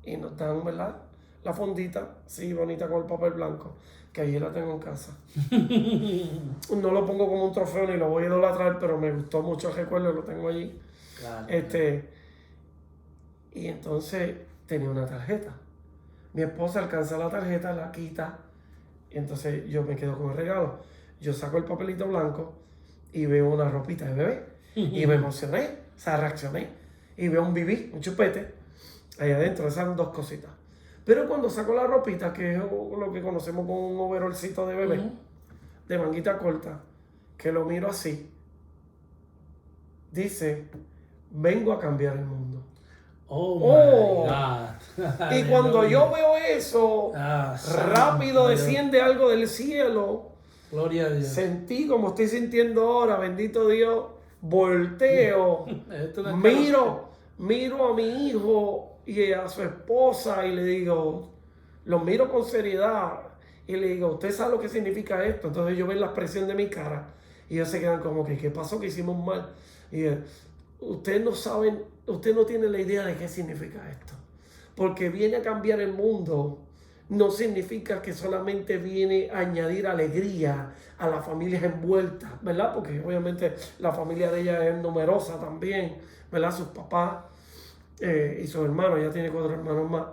Speaker 2: Y nos dan, ¿verdad? La fondita, sí, bonita con el papel blanco, que allí la tengo en casa. No lo pongo como un trofeo ni lo voy a idolatrar, pero me gustó mucho el recuerdo, lo tengo allí.
Speaker 1: Claro.
Speaker 2: Y entonces tenía una tarjeta. Mi esposa alcanza la tarjeta, la quita, y entonces yo me quedo con el regalo. Yo saco el papelito blanco y veo una ropita de bebé. Y me emocioné, o sea, reaccioné. Y veo un bibí, un chupete, ahí adentro, esas son 2 cositas. Pero cuando saco la ropita, que es lo que conocemos como un overolcito de bebé, de manguita corta, que lo miro así, dice, vengo a cambiar el mundo.
Speaker 1: Oh, my God.
Speaker 2: Y cuando yo veo eso, rápido desciende algo del cielo.
Speaker 1: Gloria a Dios.
Speaker 2: Sentí como estoy sintiendo ahora, bendito Dios, volteo, miro a mi hijo y a su esposa y le digo, los miro con seriedad y le digo, ¿usted sabe lo que significa esto? Entonces yo veo la expresión de mi cara y ellos se quedan como que, ¿qué pasó? Que hicimos mal. Y ustedes no saben, usted no tiene la idea de qué significa esto. Porque viene a cambiar el mundo no significa que solamente viene a añadir alegría a las familias envueltas, ¿verdad? Porque obviamente la familia de ella es numerosa también, ¿verdad? Sus papás y sus hermanos, ella tiene 4 hermanos más.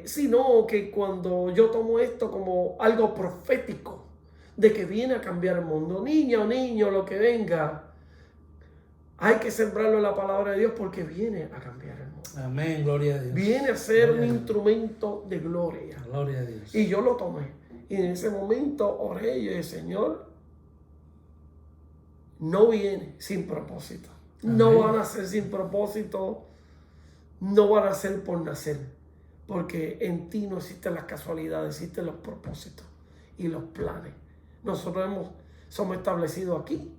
Speaker 2: Sino que cuando yo tomo esto como algo profético, de que viene a cambiar el mundo, niña o niño, lo que venga, hay que sembrarlo en la palabra de Dios porque viene a cambiar el mundo.
Speaker 1: Amén, gloria a Dios.
Speaker 2: Viene a ser un instrumento de gloria.
Speaker 1: Gloria a Dios.
Speaker 2: Y yo lo tomé. Y en ese momento oré y dije, Señor, no viene sin propósito. Amén. No van a ser sin propósito. No van a ser por nacer. Porque en ti no existen las casualidades, existen los propósitos y los planes. Nosotros somos establecidos aquí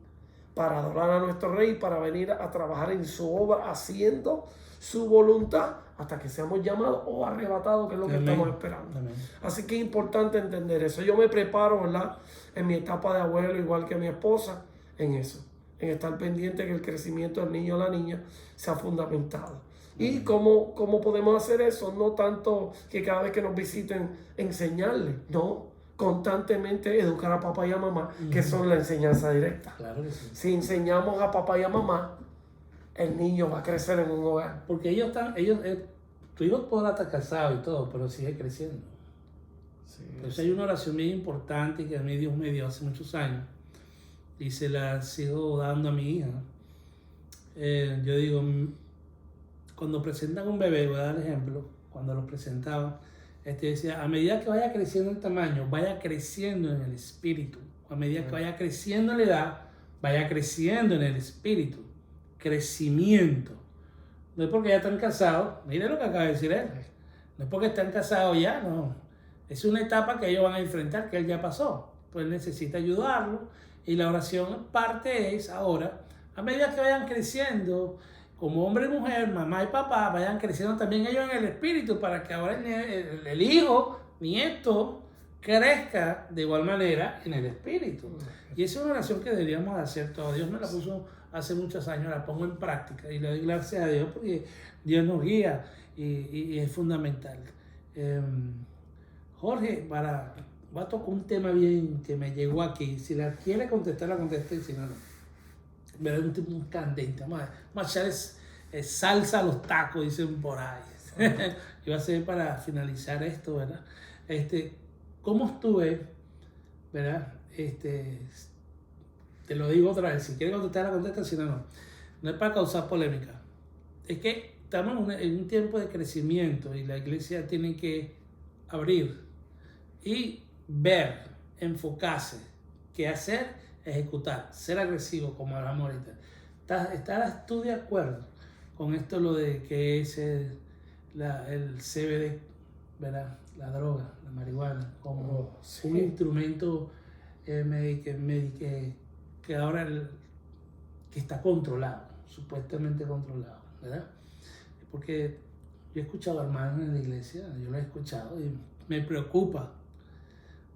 Speaker 2: para adorar a nuestro Rey, para venir a trabajar en su obra, haciendo su voluntad, hasta que seamos llamados o arrebatados, que es lo que estamos esperando. Amén. Así que es importante entender eso. Yo me preparo, ¿verdad? En mi etapa de abuelo, igual que mi esposa, en eso. en estar pendiente que el crecimiento del niño o la niña sea fundamentado. ¿Y cómo podemos hacer eso? No tanto que cada vez que nos visiten enseñarles, no, constantemente educar a papá y a mamá, que son la enseñanza directa.
Speaker 1: Claro que sí.
Speaker 2: Si enseñamos a papá y a mamá, el niño va a crecer en un hogar.
Speaker 1: Porque tu hijo podrá estar casado y todo, pero sigue creciendo.
Speaker 2: Sí,
Speaker 1: Entonces hay una oración bien importante que a mí Dios me dio hace muchos años y se la sigo dando a mi hija. Yo digo, cuando presentan un bebé, voy a dar ejemplo, cuando lo presentaban, decía, a medida que vaya creciendo el tamaño, vaya creciendo en el espíritu. A medida que vaya creciendo en la edad, vaya creciendo en el espíritu. Crecimiento. No es porque ya están casados, mire lo que acaba de decir él. No es porque están casados ya, no. Es una etapa que ellos van a enfrentar, que él ya pasó. Pues necesita ayudarlo. Y la oración parte es ahora, a medida que vayan creciendo, como hombre y mujer, mamá y papá, vayan creciendo también ellos en el espíritu, para que ahora el hijo, nieto, crezca de igual manera en el espíritu. Y esa es una oración que deberíamos hacer todos. Dios me la puso hace muchos años, la pongo en práctica y le doy gracias a Dios porque Dios nos guía y es fundamental. Jorge, voy a tocar un tema bien que me llegó aquí. Si la quiere contestar, la contesta, y si no, no. Pero es un tema candente. Vamos a echar salsa a los tacos, dicen por ahí. Y va a ser para finalizar esto, ¿verdad? ¿Cómo estuve, verdad? Te lo digo otra vez. Si quiere contestar, la contesta, si no, no. No es para causar polémica. Es que estamos en un tiempo de crecimiento y la iglesia tiene que abrir y ver, enfocarse, qué hacer, ejecutar, ser agresivo, como hablamos ahorita. ¿Estás tú de acuerdo con esto, lo de que es el CBD, ¿verdad? La droga, la marihuana, como un instrumento que ahora que está controlado, supuestamente controlado, ¿verdad? Porque yo he escuchado a hermanos en la iglesia, yo lo he escuchado y me preocupa,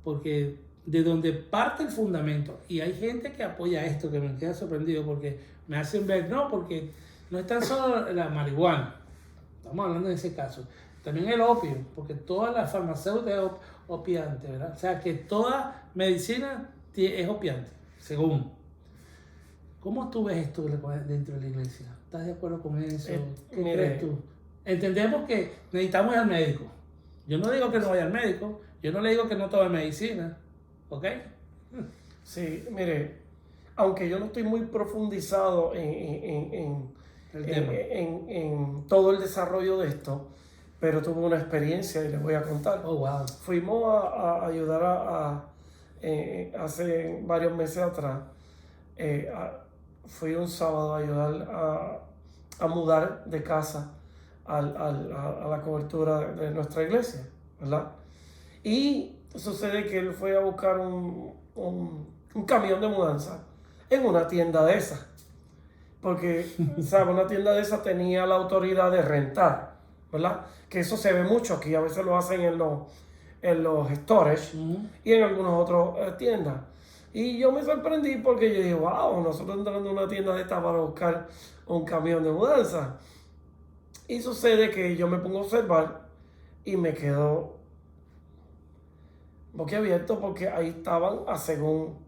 Speaker 1: porque de donde parte el fundamento, y hay gente que apoya esto, que me queda sorprendido, porque me hacen ver, no, porque no es tan solo la marihuana, estamos hablando de ese caso, también el opio, porque toda la farmacéutica es opiante, ¿verdad? O sea, que toda medicina es opiante, según. ¿Cómo tú ves esto dentro de la iglesia? ¿Estás de acuerdo con eso? ¿Qué crees tú? Entendemos que necesitamos ir al médico. Yo no digo que no vaya al médico, yo no le digo que no tome medicina, ¿ok?
Speaker 2: Sí, mire, aunque yo no estoy muy profundizado en todo el desarrollo de esto, pero tuve una experiencia y les voy a contar.
Speaker 1: Oh, wow.
Speaker 2: Fuimos a ayudar hace varios meses atrás, fui un sábado a ayudar a mudar de casa a la cobertura de nuestra iglesia, ¿verdad? Y sucede que él fue a buscar un camión de mudanza en una tienda de esas, porque, ¿sabes? Una tienda de esas tenía la autoridad de rentar, ¿verdad? Que eso se ve mucho aquí, a veces lo hacen en los storage y en algunas otras tiendas. Y yo me sorprendí porque yo dije, wow, nosotros entrando en una tienda de esta para buscar un camión de mudanza. Y sucede que yo me pongo a observar y me quedo boquiabierto, porque ahí estaban, según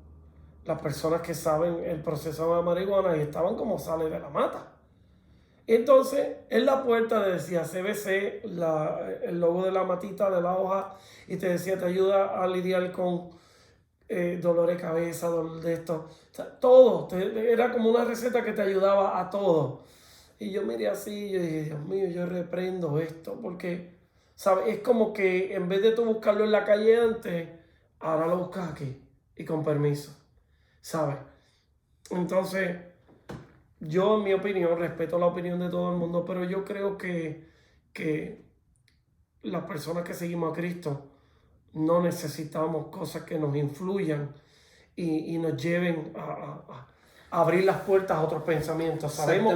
Speaker 2: las personas que saben el proceso de la marihuana, y estaban como sale de la mata. Y entonces en la puerta decía CBC, el logo de la matita, de la hoja, y te decía, te ayuda a lidiar con dolor de cabeza, dolor de esto, o sea, todo, era como una receta que te ayudaba a todo. Y yo miré así y yo dije, Dios mío, yo reprendo esto, porque, ¿sabes? Es como que en vez de tú buscarlo en la calle antes, ahora lo buscas aquí y con permiso, ¿sabes? Entonces, yo, en mi opinión, respeto la opinión de todo el mundo, pero yo creo que las personas que seguimos a Cristo no necesitamos cosas que nos influyan y nos lleven a abrir las puertas a otros pensamientos. Sabemos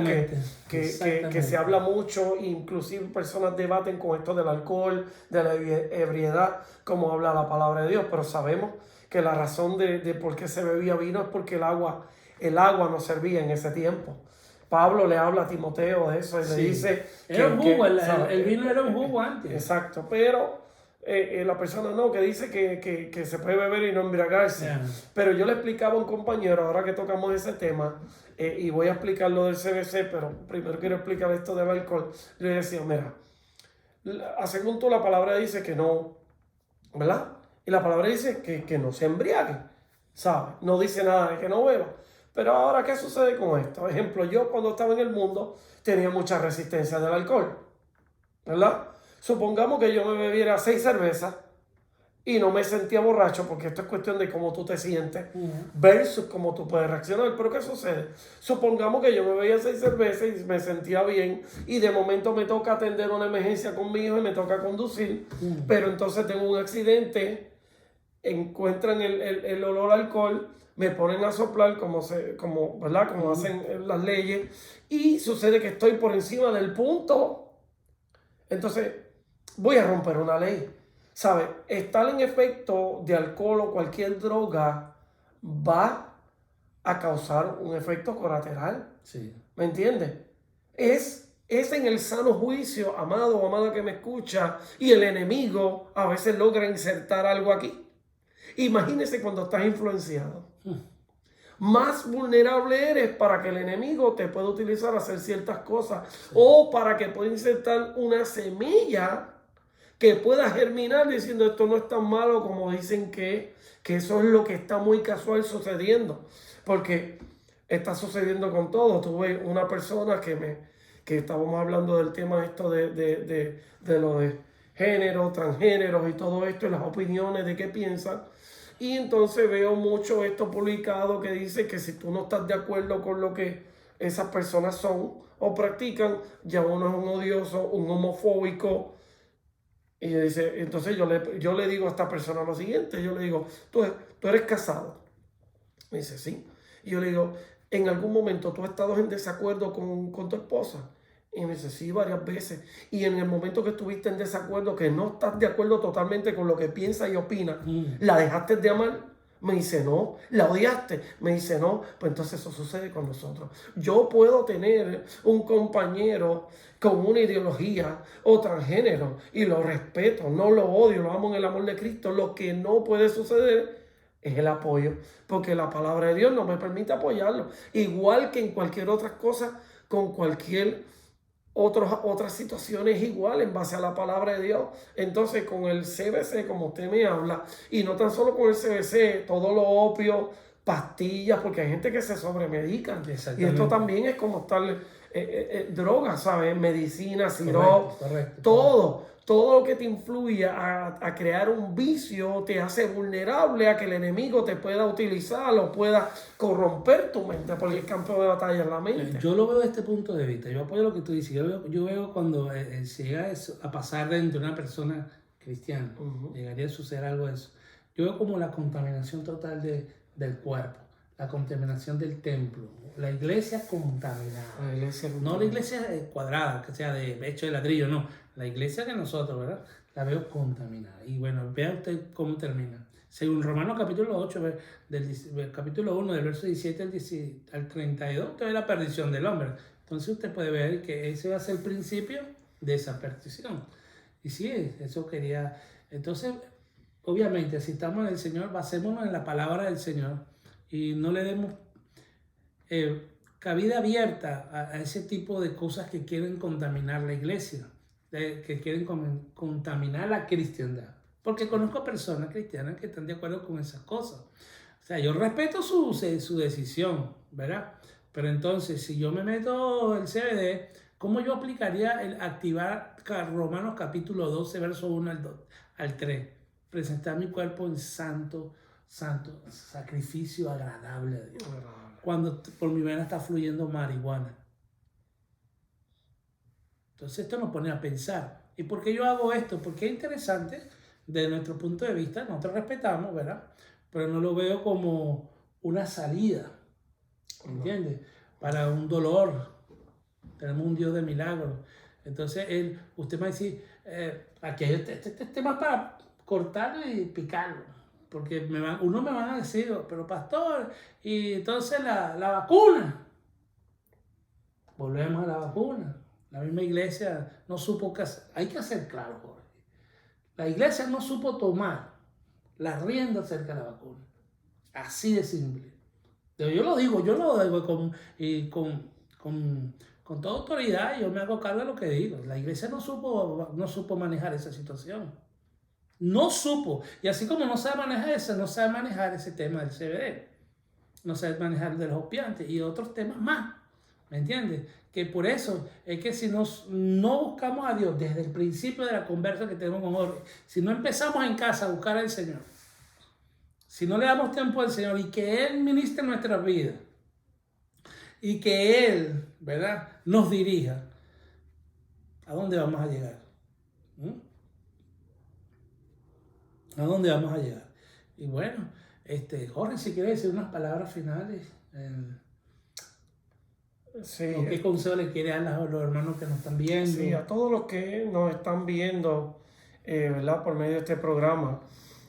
Speaker 2: que se habla mucho, inclusive personas debaten con esto del alcohol, de la ebriedad, como habla la palabra de Dios, pero sabemos que la razón de por qué se bebía vino es porque el agua el agua no servía en ese tiempo. Pablo le habla a Timoteo de eso y le dice
Speaker 1: era un jugo, el vino era un jugo antes.
Speaker 2: Exacto, pero la persona no, que dice que se puede beber y no embriagarse. Pero yo le explicaba a un compañero, ahora que tocamos ese tema, y voy a explicar lo del CBC, pero primero quiero explicar esto del alcohol. Le decía, mira, según tú la palabra dice que no, ¿verdad? Y la palabra dice que no se embriague, ¿sabes? No dice nada de que no beba. Pero ahora, ¿qué sucede con esto? Por ejemplo, yo cuando estaba en el mundo tenía mucha resistencia del alcohol, ¿verdad? Supongamos que yo me bebiera 6 cervezas y no me sentía borracho, porque esto es cuestión de cómo tú te sientes versus cómo tú puedes reaccionar. Pero ¿qué sucede? Supongamos que yo me bebía 6 cervezas y me sentía bien y de momento me toca atender una emergencia con mi hijo y me toca conducir, pero entonces tengo un accidente, encuentran el olor al alcohol, me ponen a soplar ¿verdad? Como hacen las leyes, y sucede que estoy por encima del punto. Entonces voy a romper una ley. ¿Sabe? Estar en efecto de alcohol o cualquier droga va a causar un efecto colateral.
Speaker 1: Sí.
Speaker 2: ¿Me entiendes? Es en el sano juicio, amado o amada que me escucha, y el enemigo a veces logra insertar algo aquí. Imagínese cuando estás influenciado. Más vulnerable eres para que el enemigo te pueda utilizar a hacer ciertas cosas, o para que pueda insertar una semilla que pueda germinar diciendo esto no es tan malo como dicen que eso es lo que está muy casual sucediendo. Porque está sucediendo con todo. Tuve una persona que estábamos hablando del tema esto de lo de género, transgéneros y todo esto, y las opiniones de qué piensan. Y entonces veo mucho esto publicado que dice que si tú no estás de acuerdo con lo que esas personas son o practican, ya uno es un odioso, un homofóbico. Y dice, entonces yo le digo a esta persona lo siguiente, yo le digo, tú eres casado. Me dice, sí. Y yo le digo, ¿en algún momento tú has estado en desacuerdo con tu esposa? Y me dice, sí, varias veces. Y en el momento que estuviste en desacuerdo, que no estás de acuerdo totalmente con lo que piensa y opina, ¿la dejaste de amar? Me dice, no. ¿La odiaste? Me dice, no. Pues entonces eso sucede con nosotros. Yo puedo tener un compañero con una ideología o transgénero y lo respeto, no lo odio, lo amo en el amor de Cristo. Lo que no puede suceder es el apoyo, porque la palabra de Dios no me permite apoyarlo. Igual que en cualquier otra cosa, con cualquier otras situaciones igual en base a la palabra de Dios. Entonces con el CBC, como usted me habla, y no tan solo con el CBC, todo lo opio, pastillas, porque hay gente que se sobremedica. Y esto también es como estar drogas, ¿sabes? Medicina, sirope, todo lo que te influye a crear un vicio te hace vulnerable a que el enemigo te pueda utilizar o pueda corromper tu mente, porque el campo de batalla es la mente.
Speaker 1: Yo lo veo desde este punto de vista, yo apoyo lo que tú dices, yo veo cuando se llega a pasar de una persona cristiana, llegaría a suceder algo de eso. Yo veo como la contaminación total del cuerpo, la contaminación del templo, la iglesia contaminada. No la iglesia cuadrada, que sea hecho de ladrillo, no. La iglesia de nosotros, ¿verdad? La veo contaminada. Y bueno, vea usted cómo termina. Según Romanos capítulo 8, del capítulo 1, del verso 17 al 32, usted ve la perdición del hombre. Entonces usted puede ver que ese va a ser el principio de esa perdición. Y sí, eso quería. Entonces, obviamente, si estamos en el Señor, basémonos en la palabra del Señor y no le demos cabida abierta a ese tipo de cosas que quieren contaminar la iglesia, que quieren contaminar la cristiandad. Porque conozco personas cristianas que están de acuerdo con esas cosas. O sea, yo respeto su decisión, ¿verdad? Pero entonces, si yo me meto el CBD, ¿cómo yo aplicaría el activar Romanos capítulo 12, verso 1 al 3? Presentar mi cuerpo en santo sacrificio agradable a Dios. Cuando por mi vena está fluyendo marihuana. Entonces esto nos pone a pensar. ¿Y por qué yo hago esto? Porque es interesante, desde nuestro punto de vista, nosotros respetamos, ¿verdad? Pero no lo veo como una salida, ¿entiendes? Para un dolor. Tenemos un Dios de milagros. Entonces usted me va a decir, aquí hay este tema para cortarlo y picarlo. porque uno me van a decir, pero pastor, y entonces la vacuna. Volvemos a la vacuna. La misma iglesia no supo qué hacer. Hay que ser claro, Jorge. La iglesia no supo tomar la rienda acerca de la vacuna. Así de simple. Yo lo digo con toda autoridad, yo me hago cargo de lo que digo. La iglesia no supo manejar esa situación. No supo. Y así como no sabe manejar eso, no sabe manejar ese tema del CBD. No sabe manejar de los opiantes y otros temas más. ¿Me entiendes? Que por eso es que si no buscamos a Dios desde el principio de la conversa que tenemos con Jorge, si no empezamos en casa a buscar al Señor, si no le damos tiempo al Señor y que Él ministre nuestras vidas y que Él, ¿verdad?, nos dirija, ¿a dónde vamos a llegar? ¿A dónde vamos a llegar? Y bueno, Jorge, si quieres decir unas palabras finales.
Speaker 2: Sí,
Speaker 1: ¿Qué consejo le quiere dar a los hermanos que nos están viendo?
Speaker 2: Sí, a todos los que nos están viendo, ¿verdad? Por medio de este programa,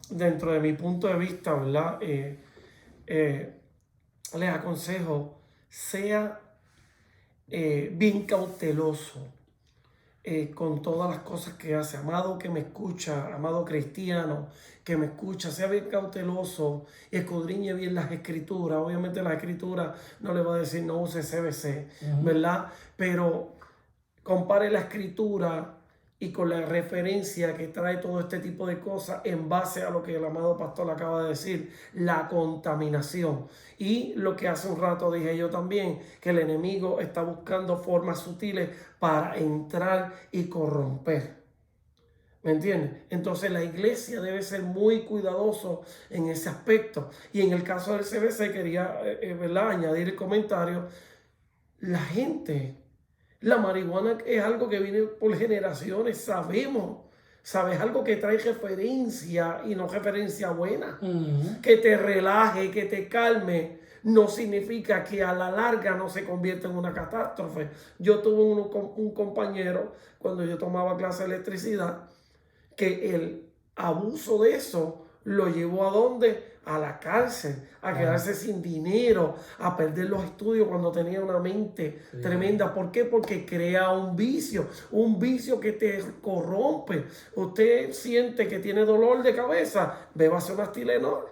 Speaker 2: dentro de mi punto de vista, ¿verdad? Les aconsejo, sea bien cauteloso con todas las cosas que hace. Amado que me escucha, amado cristiano que me escucha, sea bien cauteloso y escudriñe bien las escrituras. Obviamente las escrituras no le va a decir no use CBC, ¿verdad? Pero compare la escritura y con la referencia que trae todo este tipo de cosas en base a lo que el amado pastor acaba de decir, la contaminación. Y lo que hace un rato dije yo también, que el enemigo está buscando formas sutiles para entrar y corromper. ¿Me entiendes? Entonces la iglesia debe ser muy cuidadoso en ese aspecto. Y en el caso del CBC quería ¿verdad?, añadir el comentario. La gente... La marihuana es algo que viene por generaciones, sabes, algo que trae referencia y no referencia buena, que te relaje, que te calme, no significa que a la larga no se convierta en una catástrofe. Yo tuve un compañero cuando yo tomaba clase de electricidad que el abuso de eso lo llevó ¿a dónde? A la cárcel, a quedarse sin dinero, a perder los estudios cuando tenía una mente tremenda. ¿Por qué? Porque crea un vicio que te corrompe. Usted siente que tiene dolor de cabeza, bébase unas Tylenol.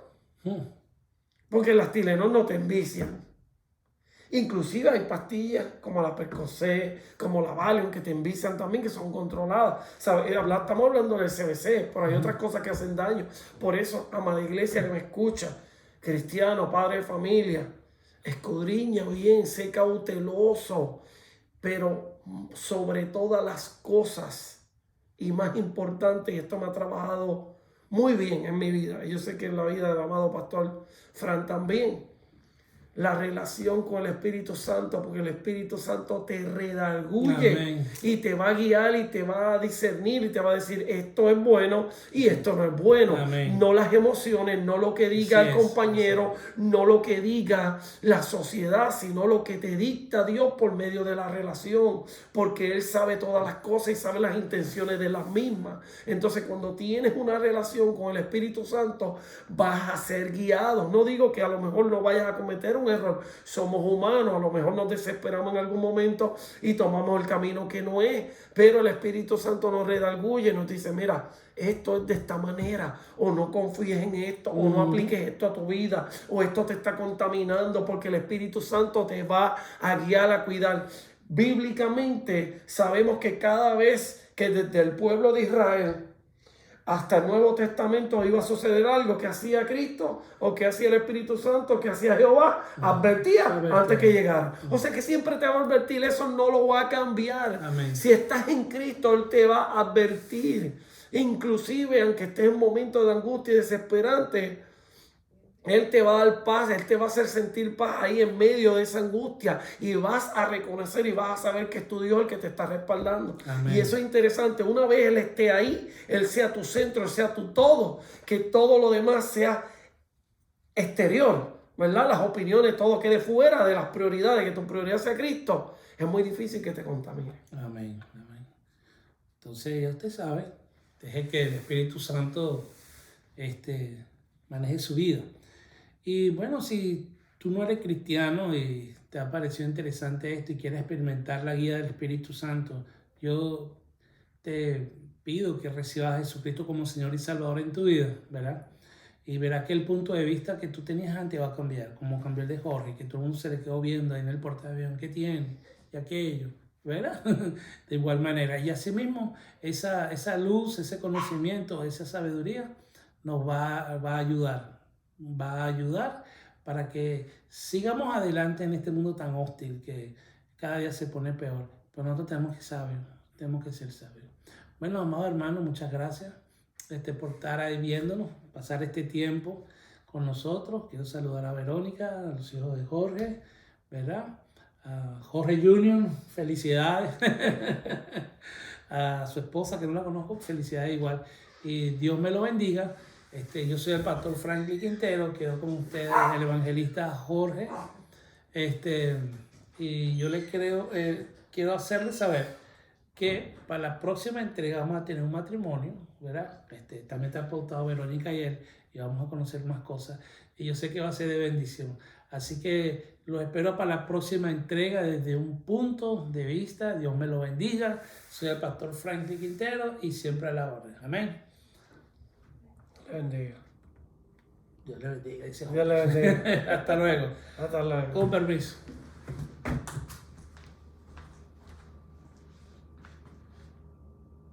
Speaker 2: Porque las Tylenol no te envician. Inclusive hay pastillas como la Percocet, como la Valium, que te envician también, que son controladas. Estamos hablando del CBC, pero hay otras cosas que hacen daño. Por eso, amada iglesia que me escucha, cristiano, padre de familia, escudriña bien, sé cauteloso, pero sobre todas las cosas, y más importante, y esto me ha trabajado muy bien en mi vida, y yo sé que en la vida del amado pastor Fran también, la relación con el Espíritu Santo, porque el Espíritu Santo te redarguye y te va a guiar y te va a discernir y te va a decir esto es bueno y esto no es bueno. Amén. No las emociones, no lo que diga el compañero, no lo que diga la sociedad, sino lo que te dicta Dios por medio de la relación, porque Él sabe todas las cosas y sabe las intenciones de las mismas. Entonces cuando tienes una relación con el Espíritu Santo vas a ser guiado. No digo que a lo mejor no vayas a cometer un error, somos humanos, a lo mejor nos desesperamos en algún momento y tomamos el camino que no es, pero el Espíritu Santo nos redarguye, nos dice, mira, esto es de esta manera, o no confíes en esto, o no apliques esto a tu vida, o esto te está contaminando, porque el Espíritu Santo te va a guiar, a cuidar. Bíblicamente sabemos que cada vez que desde el pueblo de Israel hasta el Nuevo Testamento iba a suceder algo que hacía Cristo o que hacía el Espíritu Santo, que hacía Jehová, advertía antes que llegara. O sea que siempre te va a advertir, eso no lo va a cambiar. Amén. Si estás en Cristo, Él te va a advertir. Inclusive, aunque estés en momentos de angustia y desesperante, Él te va a dar paz, Él te va a hacer sentir paz ahí en medio de esa angustia y vas a reconocer y vas a saber que es tu Dios el que te está respaldando. Amén. Y eso es interesante. Una vez Él esté ahí, Él sea tu centro, Él sea tu todo, que todo lo demás sea exterior, ¿verdad? Las opiniones, todo quede fuera de las prioridades, que tu prioridad sea Cristo. Es muy difícil que te contamine.
Speaker 1: Amén, amén. Entonces ya usted sabe, deje que el Espíritu Santo maneje su vida. Y bueno, si tú no eres cristiano y te ha parecido interesante esto y quieres experimentar la guía del Espíritu Santo, yo te pido que recibas a Jesucristo como Señor y Salvador en tu vida, ¿verdad? Y verás que el punto de vista que tú tenías antes va a cambiar, como cambió el de Jorge, que todo el mundo se le quedó viendo ahí en el portaavión, ¿qué tiene? Y aquello, ¿verdad? De igual manera. Y asimismo, esa luz, ese conocimiento, esa sabiduría nos va a ayudar para que sigamos adelante en este mundo tan hostil que cada día se pone peor. Pero nosotros tenemos que ser sabios. Bueno, amados hermanos, muchas gracias por estar ahí viéndonos, pasar este tiempo con nosotros. Quiero saludar a Verónica, a los hijos de Jorge, ¿verdad? A Jorge Junior, felicidades. A su esposa, que no la conozco, felicidades igual. Y Dios me lo bendiga. Yo soy el pastor Franklin Quintero, quedo con ustedes el evangelista Jorge. Y yo les quiero hacerles saber que para la próxima entrega vamos a tener un matrimonio, ¿verdad? También está pautado Verónica y él, y vamos a conocer más cosas. Y yo sé que va a ser de bendición. Así que los espero para la próxima entrega desde un punto de vista. Dios me lo bendiga. Soy el pastor Franklin Quintero y siempre a la orden. Amén.
Speaker 2: Bendiga.
Speaker 1: Dios le bendiga.
Speaker 2: Dios le bendiga.
Speaker 1: Hasta luego.
Speaker 2: Hasta luego.
Speaker 1: Con permiso.